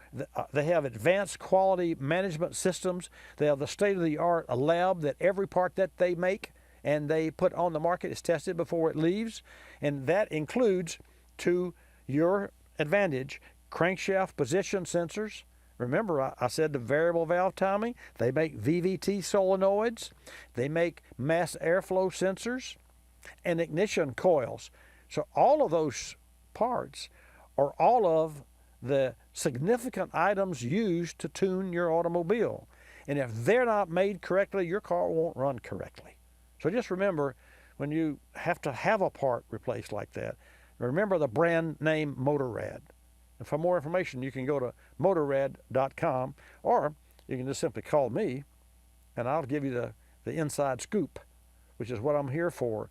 they have advanced quality management systems. They have the state-of-the-art lab that every part that they make and they put on the market is tested before it leaves. And that includes, to your advantage, crankshaft position sensors. Remember, I said the variable valve timing. They make VVT solenoids. They make mass airflow sensors and ignition coils. So all of those parts are all of the significant items used to tune your automobile. And if they're not made correctly, your car won't run correctly. So just remember, when you have to have a part replaced like that, remember the brand name Motorrad. And for more information, you can go to motorrad.com, or you can just simply call me, and I'll give you the inside scoop, which is what I'm here for.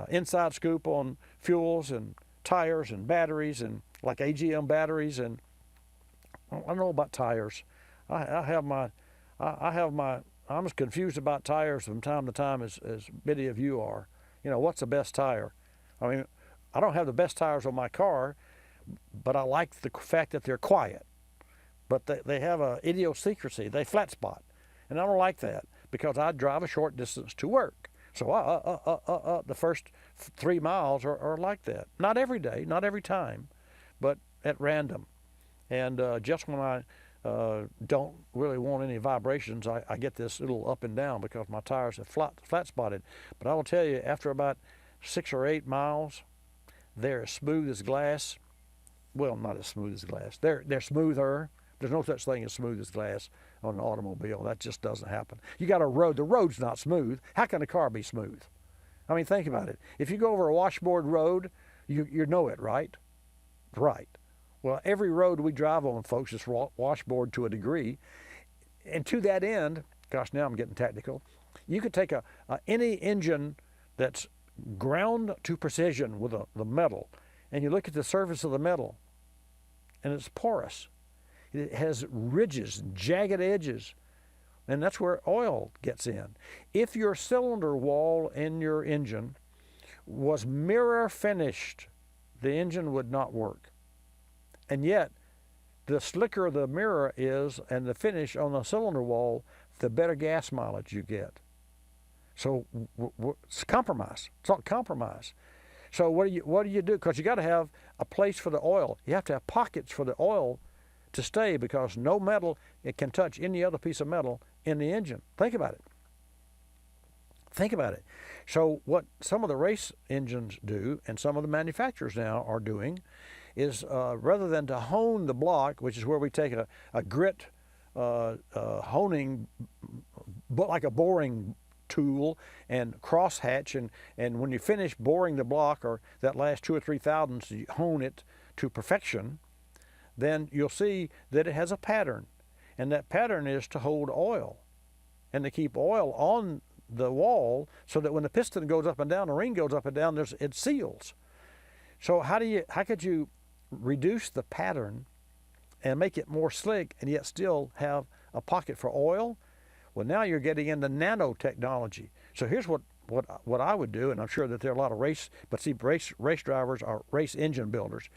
Inside scoop on fuels and tires and batteries, and like AGM batteries, and I don't know about tires. I have my, I'm as confused about tires from time to time as many of you are. You know, what's the best tire? I mean, I don't have the best tires on my car, but I like the fact that they're quiet. But they have a idiosyncrasy. They flat spot. And I don't like that because I drive a short distance to work. So the first 3 miles are like that. Not every day, not every time, but at random. And just when I don't really want any vibrations, I get this little up and down because my tires are flat spotted. But I will tell you, after about 6 or 8 miles, they're as smooth as glass. Well, not as smooth as glass. They're smoother. There's no such thing as smooth as glass on an automobile. That just doesn't happen. You got a road. The road's not smooth. How can a car be smooth? I mean, think about it. If you go over a washboard road, you know it, right? Right. Well, every road we drive on, folks, is washboard to a degree. And to that end, gosh, now I'm getting technical, you could take any engine that's ground to precision with the metal, and you look at the surface of the metal, and it's porous. It has ridges, jagged edges, and that's where oil gets in. If your cylinder wall in your engine was mirror finished, the engine would not work. And yet, the slicker the mirror is and the finish on the cylinder wall, the better gas mileage you get. So it's compromise. It's all compromise. So what do you do? Because you got to have a place for the oil. You have to have pockets for the oil to stay, because no metal can touch any other piece of metal in the engine. Think about it. Think about it. So what some of the race engines do, and some of the manufacturers now are doing, is rather than to hone the block, which is where we take a grit honing, like a boring tool, and crosshatch, and when you finish boring the block, or that last 2 or 3 thousandths, you hone it to perfection, then you'll see that it has a pattern. And that pattern is to hold oil and to keep oil on the wall so that when the piston goes up and down, the ring goes up and down, it seals. So how could you reduce the pattern and make it more slick and yet still have a pocket for oil? Well, now you're getting into nanotechnology. So here's what I would do, and I'm sure that there are a lot of race drivers or race engine builders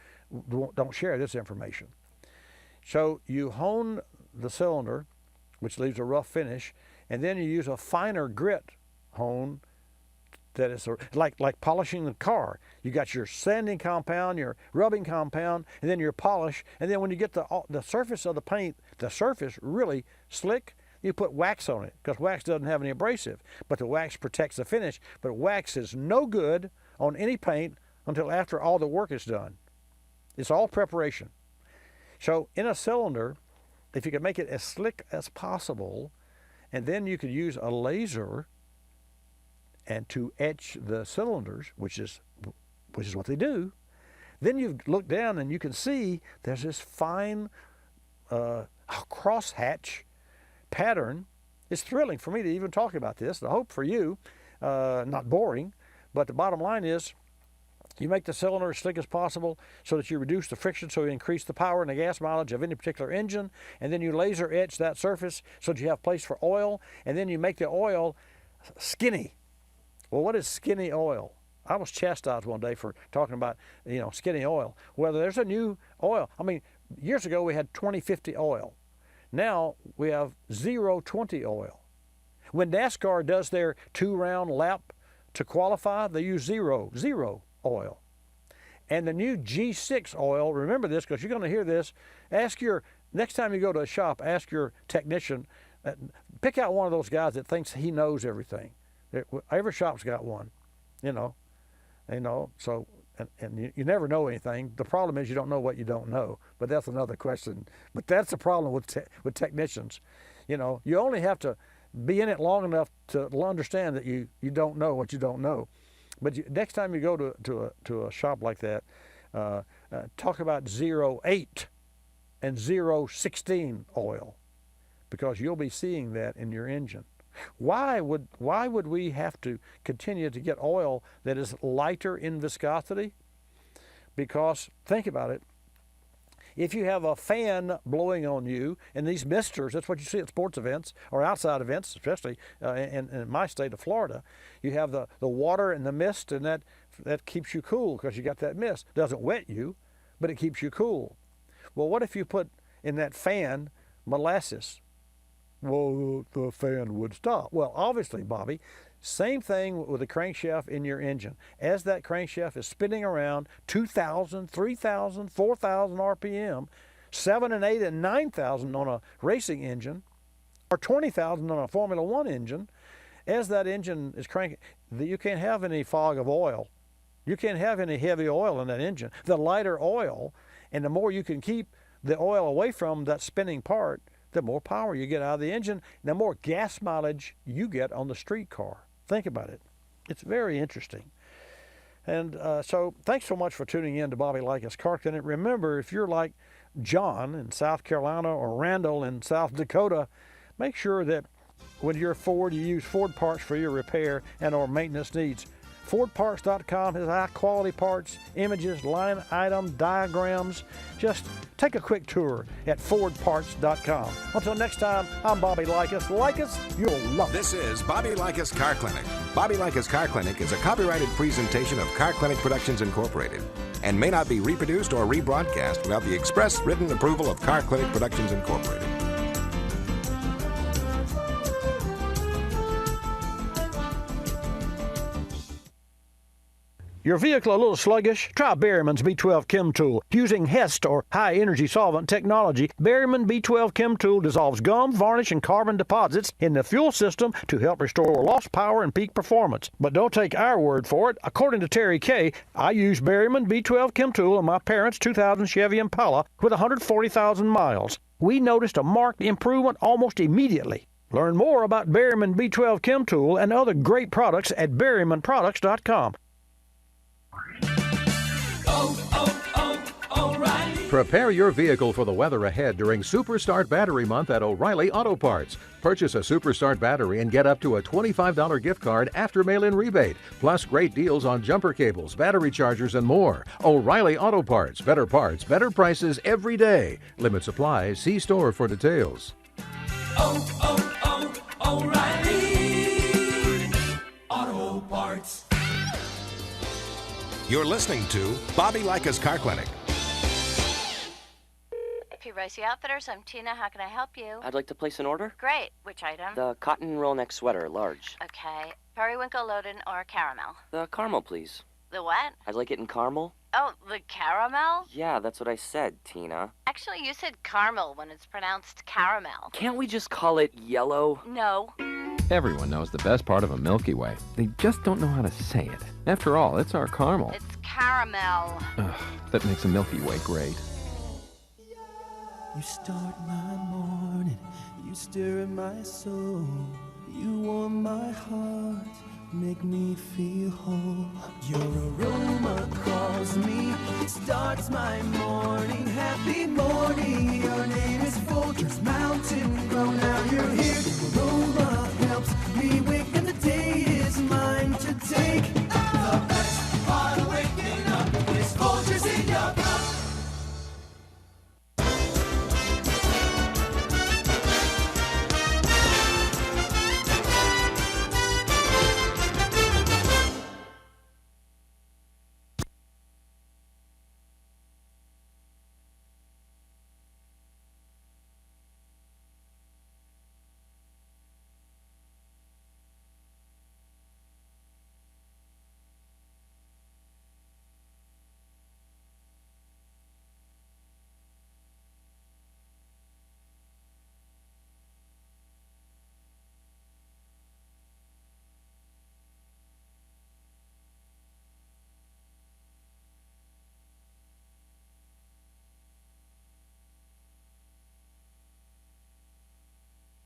don't share this information. So you hone the cylinder, which leaves a rough finish, and then you use a finer grit hone that is like polishing the car. You got your sanding compound, your rubbing compound, and then your polish, and then when you get the surface of the paint, the surface really slick, you put wax on it, because wax doesn't have any abrasive, but the wax protects the finish. But wax is no good on any paint until after all the work is done. It's all preparation. So in a cylinder, if you could make it as slick as possible, and then you could use a laser and to etch the cylinders, which is what they do, then you look down and you can see there's this fine crosshatch pattern. It's thrilling for me to even talk about this. I hope for you, not boring, but the bottom line is you make the cylinder as slick as possible so that you reduce the friction, so you increase the power and the gas mileage of any particular engine, and then you laser etch that surface so that you have place for oil, and then you make the oil skinny. Well, what is skinny oil? I was chastised one day for talking about, skinny oil. Well, there's a new oil. I mean, years ago we had 2050 oil. Now we have 020 oil. When NASCAR does their 2-round lap to qualify, they use zero oil. And the new G6 oil, remember this because you're going to hear this, next time you go to a shop, ask your technician, pick out one of those guys that thinks he knows everything. Every shop's got one, so, and you never know anything. The problem is you don't know what you don't know, but that's another question. But that's the problem with technicians. You only have to be in it long enough to understand that you don't know what you don't know. But next time you go to a shop like that, talk about 08 and 016 oil, because you'll be seeing that in your engine. Why would we have to continue to get oil that is lighter in viscosity? Because think about it. If you have a fan blowing on you, and these misters, that's what you see at sports events or outside events, especially in my state of Florida, you have the water and the mist, and that keeps you cool because you got that mist. Doesn't wet you, but it keeps you cool. Well, what if you put in that fan molasses? Well, the fan would stop. Well, obviously, Bobby, same thing with the crankshaft in your engine. As that crankshaft is spinning around 2,000, 3,000, 4,000 RPM, 7 and 8 and 9,000 on a racing engine, or 20,000 on a Formula One engine, as that engine is cranking, you can't have any fog of oil. You can't have any heavy oil in that engine. The lighter oil, and the more you can keep the oil away from that spinning part, the more power you get out of the engine, the more gas mileage you get on the street car. Think about it. It's very interesting. And so thanks so much for tuning in to Bobby Likis Car Clinic. Remember, if you're like John in South Carolina or Randall in South Dakota, make sure that when you're Ford, you use Ford parts for your repair and or maintenance needs. FordParts.com has high-quality parts, images, line item, diagrams. Just take a quick tour at FordParts.com. Until next time, I'm Bobby Likis. Likis, you'll love it. This is Bobby Likis Car Clinic. Bobby Likis Car Clinic is a copyrighted presentation of Car Clinic Productions Incorporated and may not be reproduced or rebroadcast without the express written approval of Car Clinic Productions Incorporated. Your vehicle a little sluggish? Try Berryman's B12 Chem Tool. Using HEST or high energy solvent technology, Berryman B12 Chem Tool dissolves gum, varnish, and carbon deposits in the fuel system to help restore lost power and peak performance. But don't take our word for it. According to Terry Kay, I used Berryman B12 Chem Tool on my parents' 2000 Chevy Impala with 140,000 miles. We noticed a marked improvement almost immediately. Learn more about Berryman B12 Chem Tool and other great products at BerrymanProducts.com. O'Reilly. Prepare your vehicle for the weather ahead during Super Start Battery Month at O'Reilly Auto Parts. Purchase a Super Start battery and get up to a $25 gift card after mail-in rebate, plus great deals on jumper cables, battery chargers, and more. O'Reilly Auto Parts. Better parts, better prices every day. Limit supply. See store for details. O'Reilly Auto Parts. You're listening to Bobby Likis Car Clinic. P. Ricey Outfitters, I'm Tina. How can I help you? I'd like to place an order. Great. Which item? The cotton roll neck sweater, large. Okay. Periwinkle, Loden, or caramel? The caramel, please. The what? I'd like it in caramel. Oh, the caramel? Yeah, that's what I said, Tina. Actually, you said caramel when it's pronounced caramel. Can't we just call it yellow? No. Everyone knows the best part of a Milky Way. They just don't know how to say it. After all, it's our caramel. It's caramel. Ugh, that makes a Milky Way great. You start my morning, you stir in my soul, you warm my heart, make me feel whole. Your aroma calls me, starts my morning, happy morning. Your name is Folgers Mountain Grow, now you're here. Your aroma helps me wake and the day is mine to take.